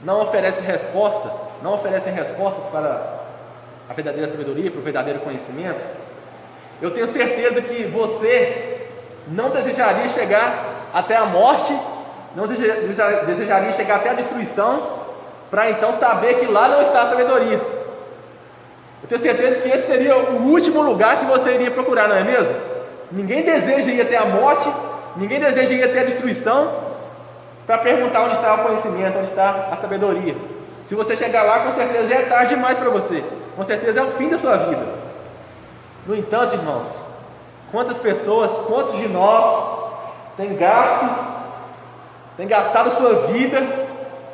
não oferecem respostas para a verdadeira sabedoria, para o verdadeiro conhecimento? Eu tenho certeza que você não desejaria chegar até a morte, não desejaria chegar até a destruição, para então saber que lá não está a sabedoria. Eu tenho certeza que esse seria o último lugar que você iria procurar, não é mesmo? Ninguém deseja ir até a morte, ninguém deseja ir até a destruição, para perguntar onde está o conhecimento, onde está a sabedoria. Se você chegar lá, com certeza já é tarde demais para você, com certeza é o fim da sua vida. No entanto, irmãos, quantas pessoas, quantos de nós têm gastado sua vida,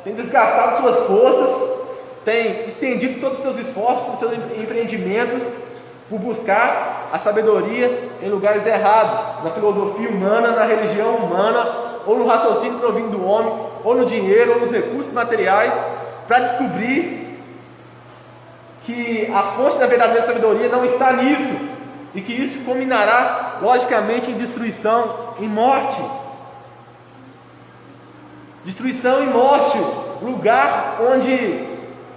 têm desgastado suas forças, têm estendido todos os seus esforços, os seus empreendimentos por buscar a sabedoria em lugares errados, na filosofia humana, na religião humana, ou no raciocínio provindo do homem, ou no dinheiro, ou nos recursos materiais, para descobrir que a fonte da verdadeira sabedoria não está nisso, e que isso culminará, logicamente, em destruição, em morte. Destruição e morte, lugar onde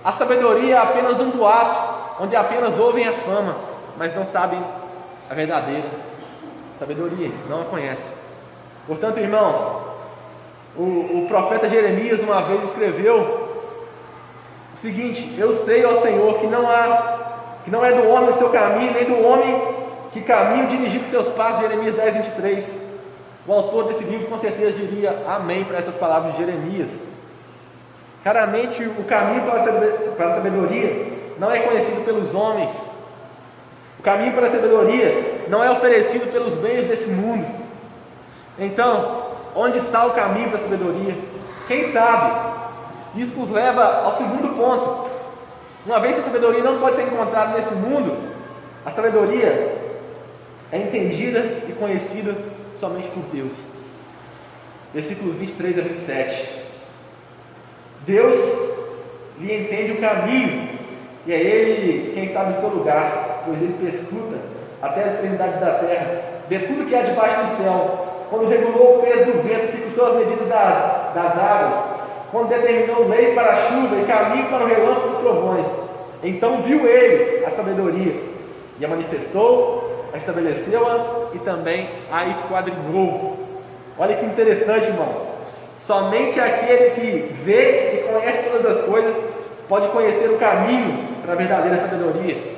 a sabedoria é apenas um boato, onde apenas ouvem a fama, mas não sabem a verdadeira sabedoria, não a conhecem. Portanto, irmãos, o profeta Jeremias uma vez escreveu o seguinte: eu sei, ó Senhor, que não é do homem o seu caminho, nem do homem que caminho dirigindo seus passos. Jeremias 10, 23. O autor desse livro com certeza diria amém para essas palavras de Jeremias. Claramente o caminho para a sabedoria não é conhecido pelos homens. O caminho para a sabedoria não é oferecido pelos bens desse mundo. Então, onde está o caminho para a sabedoria? Quem sabe? Isso nos leva ao segundo ponto. Uma vez que a sabedoria não pode ser encontrada nesse mundo, a sabedoria é entendida e conhecida somente por Deus. Versículos 23 a 27. Deus lhe entende o caminho, e é Ele quem sabe o seu lugar, pois Ele perscruta até as extremidades da terra, vê tudo que há debaixo do céu. Quando regulou o peso do vento, fixou as medidas das águas, quando determinou leis para a chuva e caminho para o relâmpago dos trovões. Então viu Ele a sabedoria, e a manifestou, a estabeleceu-a e também a esquadrinhou. Olha que interessante, irmãos. Somente aquele que vê e conhece todas as coisas pode conhecer o caminho para a verdadeira sabedoria.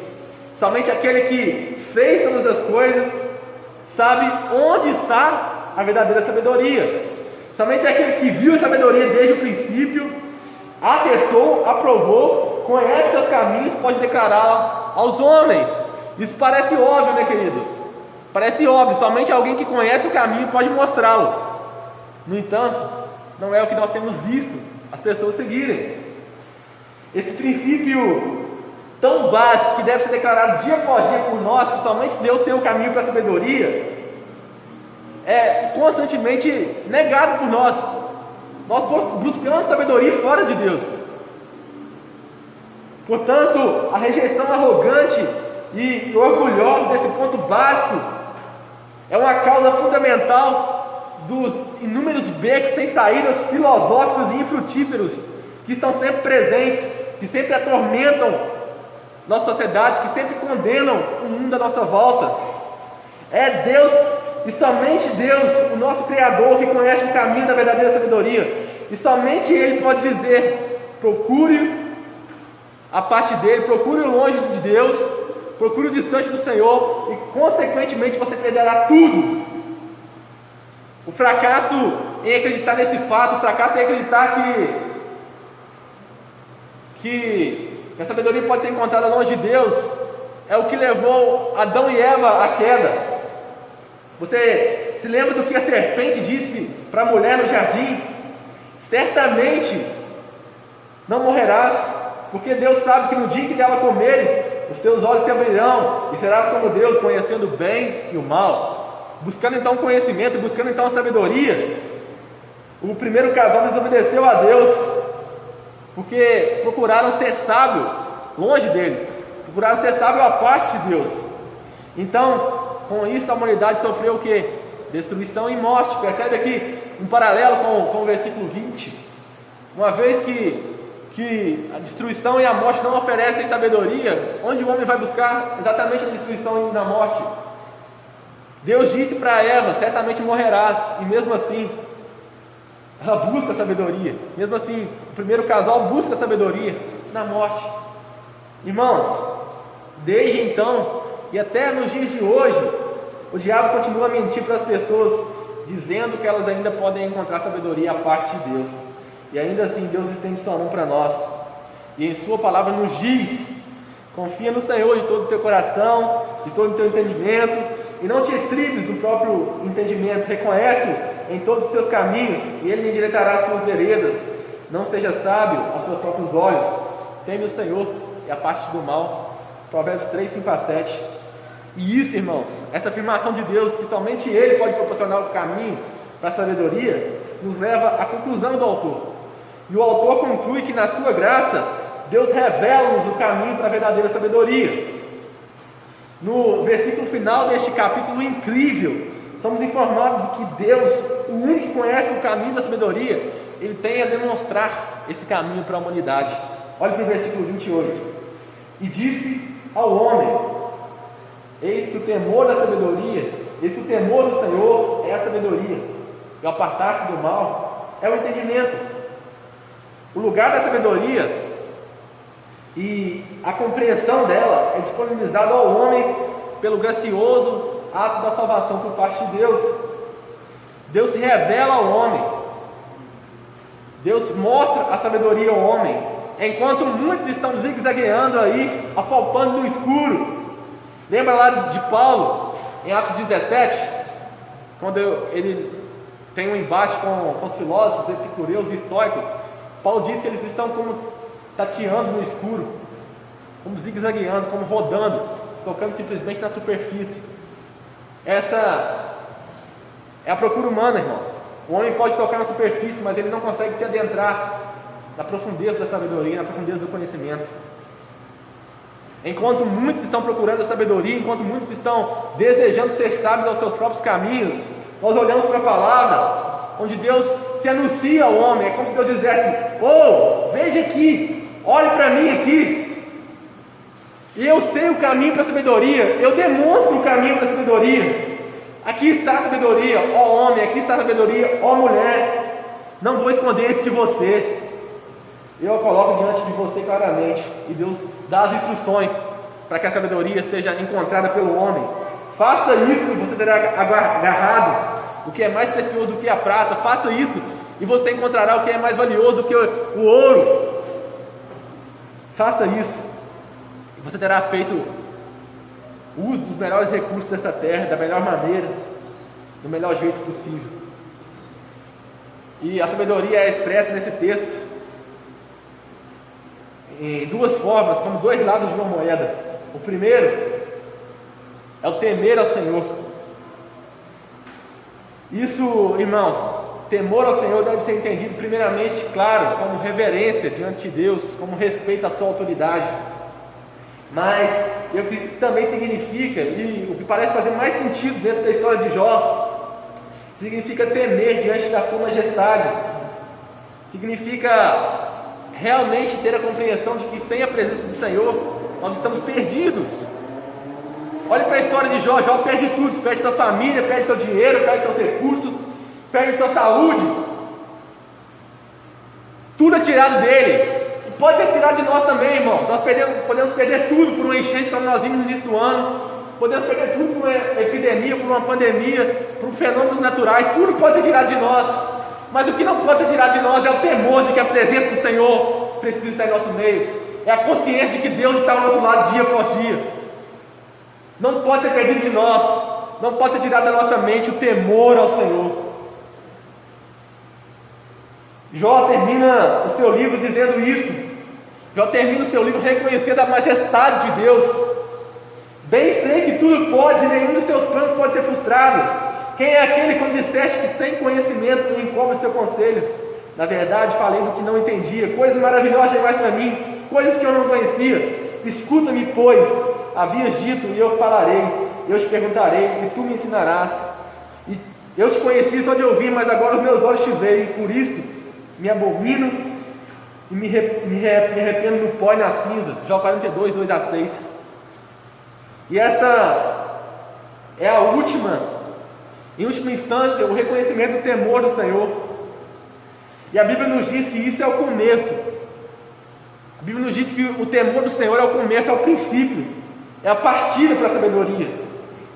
Somente aquele que fez todas as coisas sabe onde está a verdadeira sabedoria. Somente aquele que viu a sabedoria desde o princípio, atestou, aprovou, conhece seus caminhos, pode declará-la aos homens. Isso parece óbvio, né, querido? Parece óbvio, somente alguém que conhece o caminho pode mostrá-lo. No entanto, não é o que nós temos visto as pessoas seguirem. Esse princípio tão básico, que deve ser declarado dia após dia por nós, que somente Deus tem o caminho para a sabedoria, é constantemente negado por nós. Nós buscamos sabedoria fora de Deus. Portanto, a rejeição arrogante e orgulhosa desse ponto básico é uma causa fundamental dos inúmeros becos sem saídas filosóficos e infrutíferos que estão sempre presentes, que sempre atormentam nossa sociedade, que sempre condenam o mundo à nossa volta. É Deus e somente Deus, o nosso Criador, que conhece o caminho da verdadeira sabedoria, e somente Ele pode dizer: procure a parte dele, procure longe de Deus, procure o distante do Senhor, e consequentemente você perderá tudo. O fracasso em acreditar nesse fato, o fracasso em acreditar que a sabedoria pode ser encontrada longe de Deus, é o que levou Adão e Eva à queda. Você se lembra do que a serpente disse para a mulher no jardim? Certamente não morrerás, porque Deus sabe que no dia que dela comeres, os teus olhos se abrirão, e serás como Deus, conhecendo o bem e o mal. Buscando então conhecimento, buscando então a sabedoria, o primeiro casal desobedeceu a Deus, porque procuraram ser sábio longe dele, procuraram ser sábio à parte de Deus. Então, com isso a humanidade sofreu o que? Destruição e morte. Percebe aqui um paralelo com o versículo 20. Uma vez que a destruição e a morte não oferecem sabedoria, onde o homem vai buscar exatamente a destruição e a morte? Deus disse para Eva: certamente morrerás, e mesmo assim, ela busca a sabedoria. Mesmo assim, o primeiro casal busca a sabedoria na morte. Irmãos, desde então e até nos dias de hoje, o diabo continua a mentir para as pessoas, dizendo que elas ainda podem encontrar sabedoria à parte de Deus. E ainda assim, Deus estende sua mão para nós, e em sua palavra nos diz: confia no Senhor de todo o teu coração, de todo o teu entendimento, e não te estribes do próprio entendimento. Reconhece-o em todos os seus caminhos, e ele lhe endireitará as suas veredas. Não seja sábio aos seus próprios olhos. Teme o Senhor e a parte do mal. Provérbios 3, 5 a 7. E isso, irmãos, essa afirmação de Deus, que somente Ele pode proporcionar o caminho para a sabedoria, nos leva à conclusão do autor. E o autor conclui que na sua graça, Deus revela-nos o caminho para a verdadeira sabedoria. No versículo final deste capítulo incrível, somos informados de que Deus, o único que conhece o caminho da sabedoria, Ele tem a demonstrar esse caminho para a humanidade. Olhe para o versículo 28. E disse ao homem: eis que o temor da sabedoria, eis que o temor do Senhor é a sabedoria, e o apartar-se do mal é o entendimento. O lugar da sabedoria e a compreensão dela é disponibilizado ao homem pelo gracioso ato da salvação por parte de Deus. Deus se revela ao homem, Deus mostra a sabedoria ao homem, enquanto muitos estão zigue-zagueando aí, apalpando no escuro. Lembra lá de Paulo, em Atos 17, quando ele tem um embate com os filósofos, epicureus e estoicos? Paulo diz que eles estão como tateando no escuro, como zigue-zagueando, como rodando, tocando simplesmente na superfície. Essa é a procura humana, irmãos. O homem pode tocar na superfície, mas ele não consegue se adentrar na profundeza da sabedoria, na profundeza do conhecimento. Enquanto muitos estão procurando a sabedoria, enquanto muitos estão desejando ser sábios aos seus próprios caminhos, nós olhamos para a palavra, onde Deus se anuncia ao homem. É como se Deus dissesse: oh, veja aqui, olhe para mim aqui, e eu sei o caminho para a sabedoria, eu demonstro o caminho para a sabedoria. Aqui está a sabedoria, ó homem, aqui está a sabedoria, ó mulher. Não vou esconder isso de você, eu a coloco diante de você claramente. E Deus dá as instruções para que a sabedoria seja encontrada pelo homem. Faça isso e você terá agarrado o que é mais precioso do que a prata. Faça isso e você encontrará o que é mais valioso do que o ouro. Faça isso e você terá feito uso dos melhores recursos dessa terra, da melhor maneira, do melhor jeito possível. E a sabedoria é expressa nesse texto em duas formas, como dois lados de uma moeda. O primeiro é o temer ao Senhor. Isso, irmãos, temor ao Senhor deve ser entendido primeiramente, claro, como reverência diante de Deus, como respeito à sua autoridade. Mas eu acredito que também significa, e o que parece fazer mais sentido dentro da história de Jó, significa temer diante da sua majestade. Significa realmente ter a compreensão de que sem a presença do Senhor nós estamos perdidos. Olhe para a história de Jó. Jó perde tudo, perde sua família, perde seu dinheiro, perde seus recursos, perde sua saúde. Tudo é tirado dele. E pode ser tirado de nós também, irmão. Nós podemos perder tudo por uma enchente, como nós vimos no início do ano. Podemos perder tudo por uma epidemia, por uma pandemia, por fenômenos naturais. Tudo pode ser tirado de nós. Mas o que não pode ser tirado de nós é o temor de que a presença do Senhor precisa estar em nosso meio. É a consciência de que Deus está ao nosso lado dia após dia. Não pode ser perdido de nós. Não pode ser tirado da nossa mente o temor ao Senhor. Jó termina o seu livro dizendo isso. Jó termina o seu livro reconhecendo a majestade de Deus. Bem sei que tudo pode e nenhum dos teus planos pode ser frustrado. Quem é aquele quando disseste que sem conhecimento me encobre o seu conselho? Na verdade, falei do que não entendia, coisas maravilhosas demais para mim, coisas que eu não conhecia. Escuta-me, pois, havias dito, e eu falarei, eu te perguntarei, e tu me ensinarás. E eu te conheci só de ouvir, mas agora os meus olhos te veem, por isso me abomino e me arrependo no pó e na cinza. Jó 42, 2 a 6. E essa é a última, em última instância, o reconhecimento do temor do Senhor. E a Bíblia nos diz que isso é o começo. A Bíblia nos diz que o temor do Senhor é o começo, é o princípio, é a partida para a sabedoria.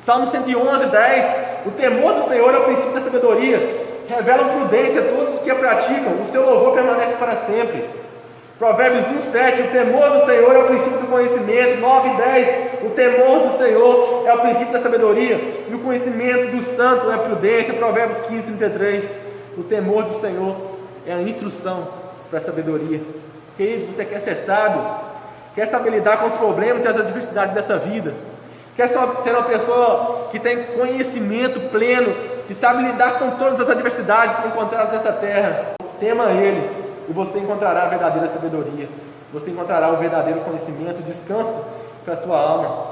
Salmo 111, 10: o temor do Senhor é o princípio da sabedoria, revelam prudência a todos os que a praticam, o seu louvor permanece para sempre. Provérbios 1, 7: o temor do Senhor é o princípio do conhecimento. 9, 10: o temor do Senhor é o princípio da sabedoria, e o conhecimento do santo é a prudência. Provérbios 15, 33: o temor do Senhor é a instrução para a sabedoria. Querido, você quer ser sábio? Quer saber lidar com os problemas e as adversidades dessa vida? Quer ser uma pessoa que tem conhecimento pleno, que sabe lidar com todas as adversidades encontradas nessa terra? Tema Ele, e você encontrará a verdadeira sabedoria. Você encontrará o verdadeiro conhecimento, descanso para a sua alma.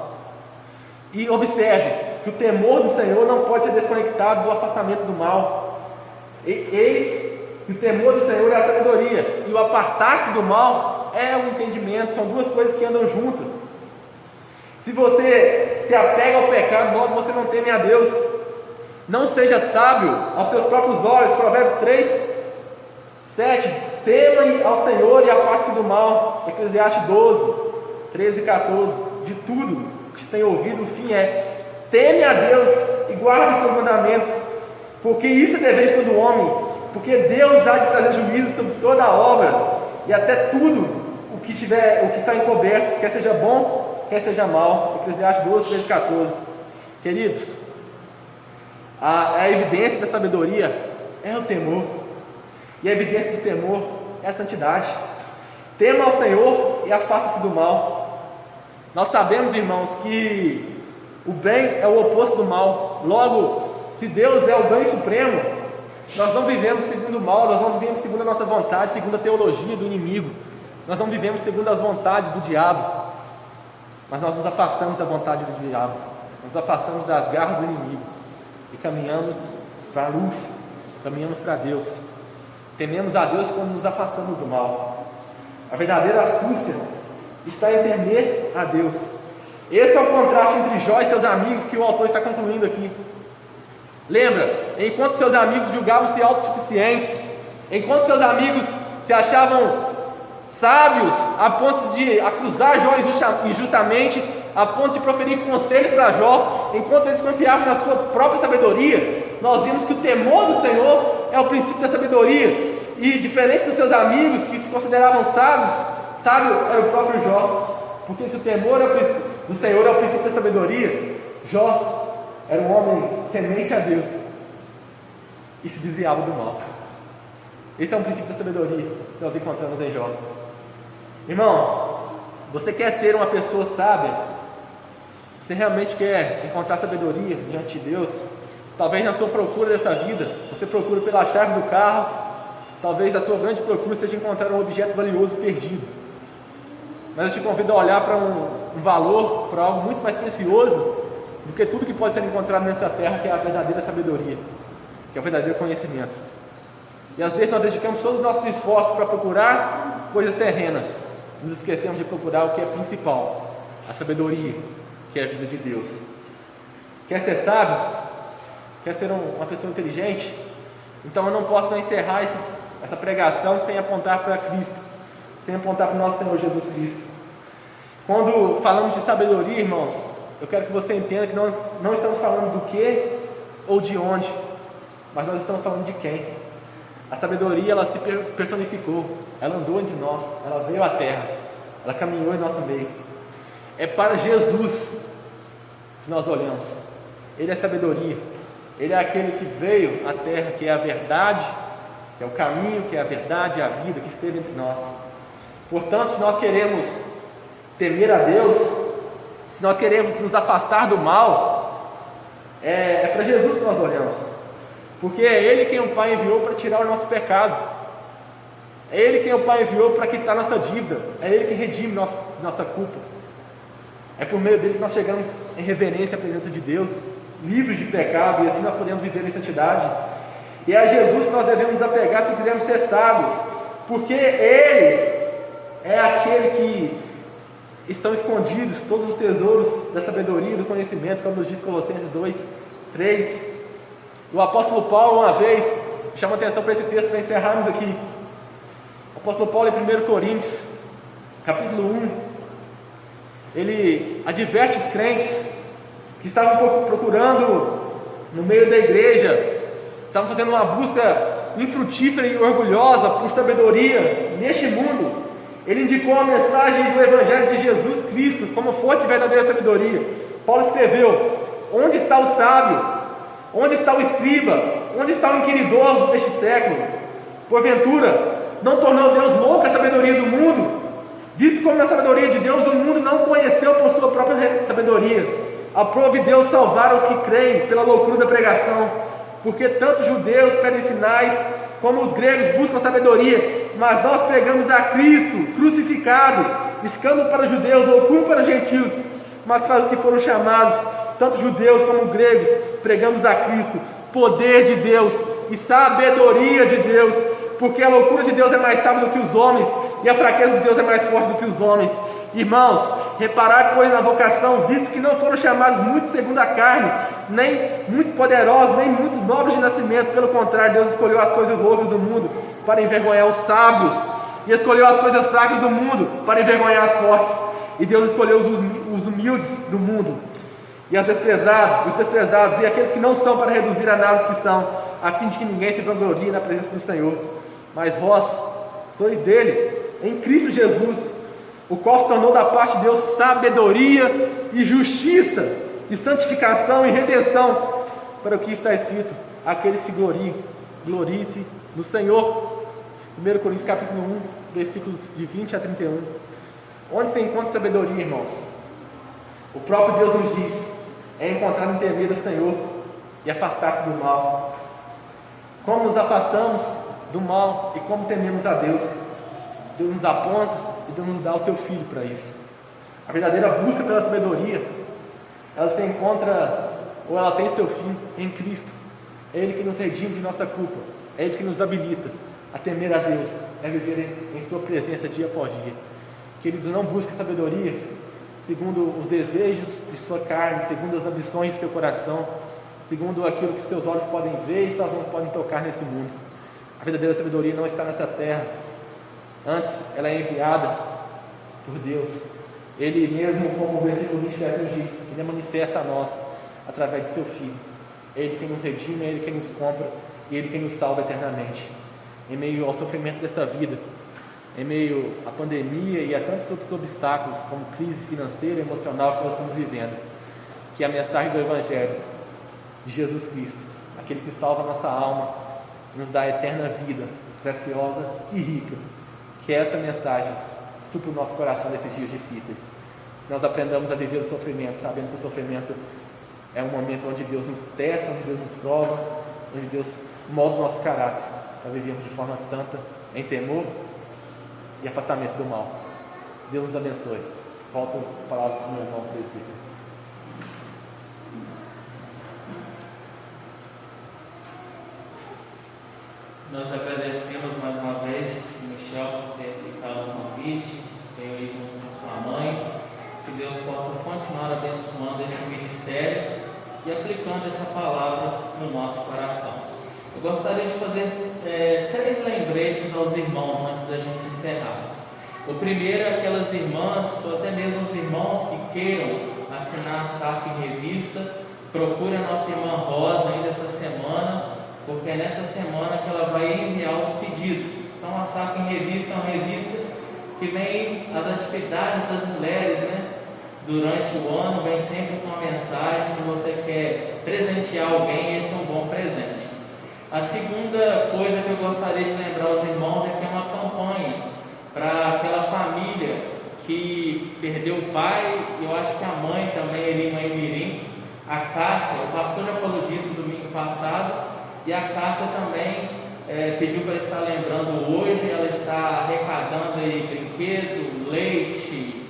E observe que o temor do Senhor não pode ser desconectado do afastamento do mal. Eis que o temor do Senhor é a sabedoria, e o apartar-se do mal é o entendimento. São duas coisas que andam juntas. Se você se apega ao pecado, logo você não teme a Deus. Não seja sábio aos seus próprios olhos. Provérbios 3, 7: tema ao Senhor e aparte-se do mal. Eclesiastes 12, 13 e 14: de tudo que se tem ouvido, o fim é: teme a Deus e guarde os seus mandamentos, porque isso é dever de todo homem, porque Deus há de trazer juízo sobre toda a obra e até tudo o que está encoberto, quer seja bom, quer seja mal. Eclesiastes 12, 13 e 14. Queridos, a evidência da sabedoria é o temor, e a evidência do temor é a santidade. Tema ao Senhor e afasta-se do mal. Nós sabemos, irmãos, que o bem é o oposto do mal. Logo, se Deus é o bem supremo, nós não vivemos segundo o mal, nós não vivemos segundo a nossa vontade, segundo a teologia do inimigo. Nós não vivemos segundo as vontades do diabo, mas nós nos afastamos da vontade do diabo, nos afastamos das garras do inimigo e caminhamos para a luz, caminhamos para Deus. Tememos a Deus quando nos afastamos do mal. A verdadeira astúcia está em temer a Deus. Esse é o contraste entre Jó e seus amigos que o autor está concluindo aqui. Lembra, enquanto seus amigos julgavam-se autossuficientes, enquanto seus amigos se achavam sábios a ponto de acusar Jó injustamente, a ponto de proferir conselhos para Jó, enquanto eles confiavam na sua própria sabedoria, nós vimos que o temor do Senhor é o princípio da sabedoria. E diferente dos seus amigos que se consideravam sábios, sábio era o próprio Jó, porque se o temor do Senhor é o princípio da sabedoria, Jó era um homem temente a Deus e se desviava do mal. Esse é um princípio da sabedoria que nós encontramos em Jó. Irmão, você quer ser uma pessoa sábia? Você realmente quer encontrar sabedoria diante de Deus? Talvez na sua procura dessa vida, você procura pela chave do carro. Talvez a sua grande procura seja encontrar um objeto valioso perdido. Mas eu te convido a olhar para um valor, para algo muito mais precioso do que tudo que pode ser encontrado nessa terra, que é a verdadeira sabedoria, que é o verdadeiro conhecimento. E às vezes nós dedicamos todos os nossos esforços para procurar coisas terrenas, nos esquecemos de procurar o que é principal, a sabedoria, que é a vida de Deus. Quer ser sábio? Quer ser uma pessoa inteligente? Então eu não posso encerrar essa pregação sem apontar para Cristo, sem apontar para o nosso Senhor Jesus Cristo. Quando falamos de sabedoria, irmãos, eu quero que você entenda que nós não estamos falando do que ou de onde, mas nós estamos falando de quem. A sabedoria, ela se personificou, ela andou entre nós, ela veio à terra, ela caminhou em nosso meio. É para Jesus que nós olhamos. Ele é sabedoria, Ele é aquele que veio à terra, que é a verdade, que é o caminho, que é a verdade e a vida, que esteve entre nós. Portanto, se nós queremos temer a Deus, se nós queremos nos afastar do mal, é para Jesus que nós olhamos, porque é Ele quem o Pai enviou para tirar o nosso pecado, é Ele quem o Pai enviou para quitar nossa dívida, é Ele que redime nossa culpa. É por meio dele que nós chegamos em reverência à presença de Deus, livres de pecado, e assim nós podemos viver em santidade. E é a Jesus que nós devemos nos apegar se quisermos ser sábios, porque Ele é aquele que estão escondidos todos os tesouros da sabedoria e do conhecimento, como nos diz Colossenses 2, 3. O apóstolo Paulo, uma vez, chama atenção para esse texto para encerrarmos aqui. O apóstolo Paulo, em 1 Coríntios, capítulo 1, ele adverte os crentes que estavam procurando no meio da igreja, estavam fazendo uma busca infrutífera e orgulhosa por sabedoria neste mundo. Ele indicou a mensagem do Evangelho de Jesus Cristo como fonte de verdadeira sabedoria. Paulo escreveu: onde está o sábio? Onde está o escriba? Onde está o inquiridor deste século? Porventura, não tornou Deus louca a sabedoria do mundo? Visto como na sabedoria de Deus o mundo não conheceu por sua própria sabedoria, aprove Deus salvar os que creem pela loucura da pregação, porque tanto os judeus pedem sinais, como os gregos buscam sabedoria, mas nós pregamos a Cristo crucificado, escândalo para os judeus, loucura para os gentios, mas para os que foram chamados, tanto judeus como gregos, pregamos a Cristo, poder de Deus e sabedoria de Deus, porque a loucura de Deus é mais sábia do que os homens, e a fraqueza de Deus é mais forte do que os homens. Irmãos, reparai, pois, na vocação, visto que não foram chamados muitos segundo a carne, nem muito poderosos, nem muitos nobres de nascimento. Pelo contrário, Deus escolheu as coisas loucas do mundo para envergonhar os sábios, e escolheu as coisas fracas do mundo para envergonhar as fortes. E Deus escolheu os humildes do mundo e os desprezados e aqueles que não são, para reduzir a nada os que são, a fim de que ninguém se vanglorie na presença do Senhor. Mas vós sois dele, em Cristo Jesus, o qual se tornou da parte de Deus sabedoria e justiça, e santificação e redenção, para o que está escrito: aqueles que se gloriem-se no Senhor. 1 Coríntios capítulo 1, versículos de 20 a 31. Onde se encontra sabedoria, irmãos? O próprio Deus nos diz: é encontrar no temer do Senhor e afastar-se do mal. Como nos afastamos do mal e como tememos a Deus? Deus nos aponta e Deus nos dá o seu Filho para isso. A verdadeira busca pela sabedoria, ela se encontra, ou ela tem seu fim em Cristo. É Ele que nos redime de nossa culpa, é Ele que nos habilita a temer a Deus, a viver em sua presença dia após dia. Queridos, não busque sabedoria segundo os desejos de sua carne, segundo as ambições de seu coração, segundo aquilo que seus olhos podem ver e suas mãos podem tocar nesse mundo. A verdadeira sabedoria não está nessa terra. Antes, ela é enviada por Deus. Ele mesmo, como o versículo 27 nos diz, Ele é manifesta a nós através de seu Filho. Ele quem nos redime, Ele quem nos compra e Ele quem nos salva eternamente. Em meio ao sofrimento dessa vida, em meio à pandemia e a tantos outros obstáculos, como crise financeira e emocional que nós estamos vivendo, que a mensagem do Evangelho de Jesus Cristo, aquele que salva a nossa alma, nos dá a eterna vida, preciosa e rica, que essa mensagem supra o nosso coração nesses dias difíceis. Nós aprendamos a viver o sofrimento, sabendo que o sofrimento é um momento onde Deus nos testa, onde Deus nos prova, onde Deus molda o nosso caráter para vivermos de forma santa, em temor e afastamento do mal. Deus nos abençoe. Volto a palavra para o meu irmão presbítero. Nós agradecemos mais uma vez, Michel, por ter aceitado o convite, veio aí junto com sua mãe. Que Deus possa continuar abençoando esse ministério e aplicando essa palavra no nosso coração. Eu gostaria de fazer 3 lembretes aos irmãos antes da gente encerrar. O primeiro é aquelas irmãs, ou até mesmo os irmãos que queiram assinar a SAF em revista. Procure a nossa irmã Rosa ainda essa semana, porque é nessa semana que ela vai enviar os pedidos. Então a SAF em revista é uma revista que vem as atividades das mulheres, né? Durante o ano, vem sempre com uma mensagem. Se você quer presentear alguém, esse é um bom presente. A segunda coisa que eu gostaria de lembrar aos irmãos é que é uma campanha para aquela família que perdeu o pai, eu acho que a mãe também, ali em Mãe Mirim, a Cássia. O pastor já falou disso domingo passado, e a Cássia também pediu para estar lembrando hoje. Ela está arrecadando aí brinquedo, leite,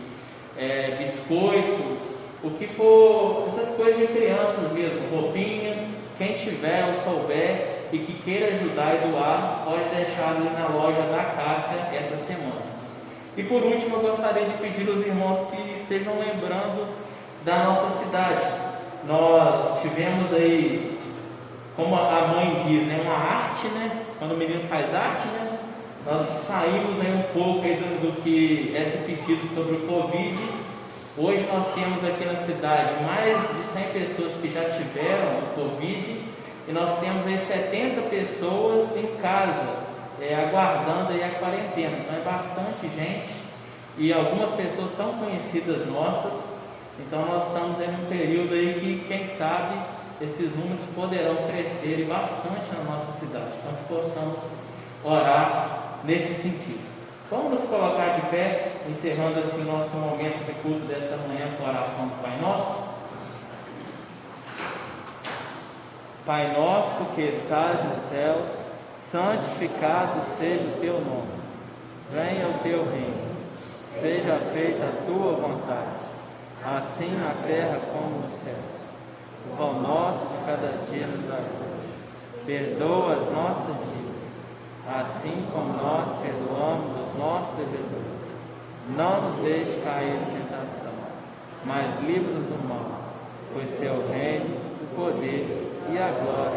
biscoito, o que for, essas coisas de crianças mesmo, roupinha. Quem tiver ou souber e que queira ajudar e doar, pode deixar ali na loja da Cássia essa semana. E por último, eu gostaria de pedir aos irmãos que estejam lembrando da nossa cidade. Nós tivemos aí, como a mãe diz, né, uma arte, né? Quando o menino faz arte, né? Nós saímos aí um pouco aí do que é esse pedido sobre o Covid. Hoje nós temos aqui na cidade mais de 100 pessoas que já tiveram o Covid, e nós temos aí 70 pessoas em casa, aguardando aí a quarentena. Então é bastante gente, e algumas pessoas são conhecidas nossas. Então nós estamos em um período aí que, quem sabe, esses números poderão crescer e bastante na nossa cidade. Então que possamos orar nesse sentido. Vamos nos colocar de pé, encerrando assim o nosso momento de culto dessa manhã com a oração do Pai Nosso. Pai nosso que estás nos céus, santificado seja o teu nome. Venha o teu reino. Seja feita a tua vontade, assim na terra como nos céus. O pão nosso de cada dia nos dá hoje. Perdoa as nossas dívidas, assim como nós perdoamos os nossos devedores. Não nos deixe cair em tentação, mas livra-nos do mal, pois teu reino, o poder e a glória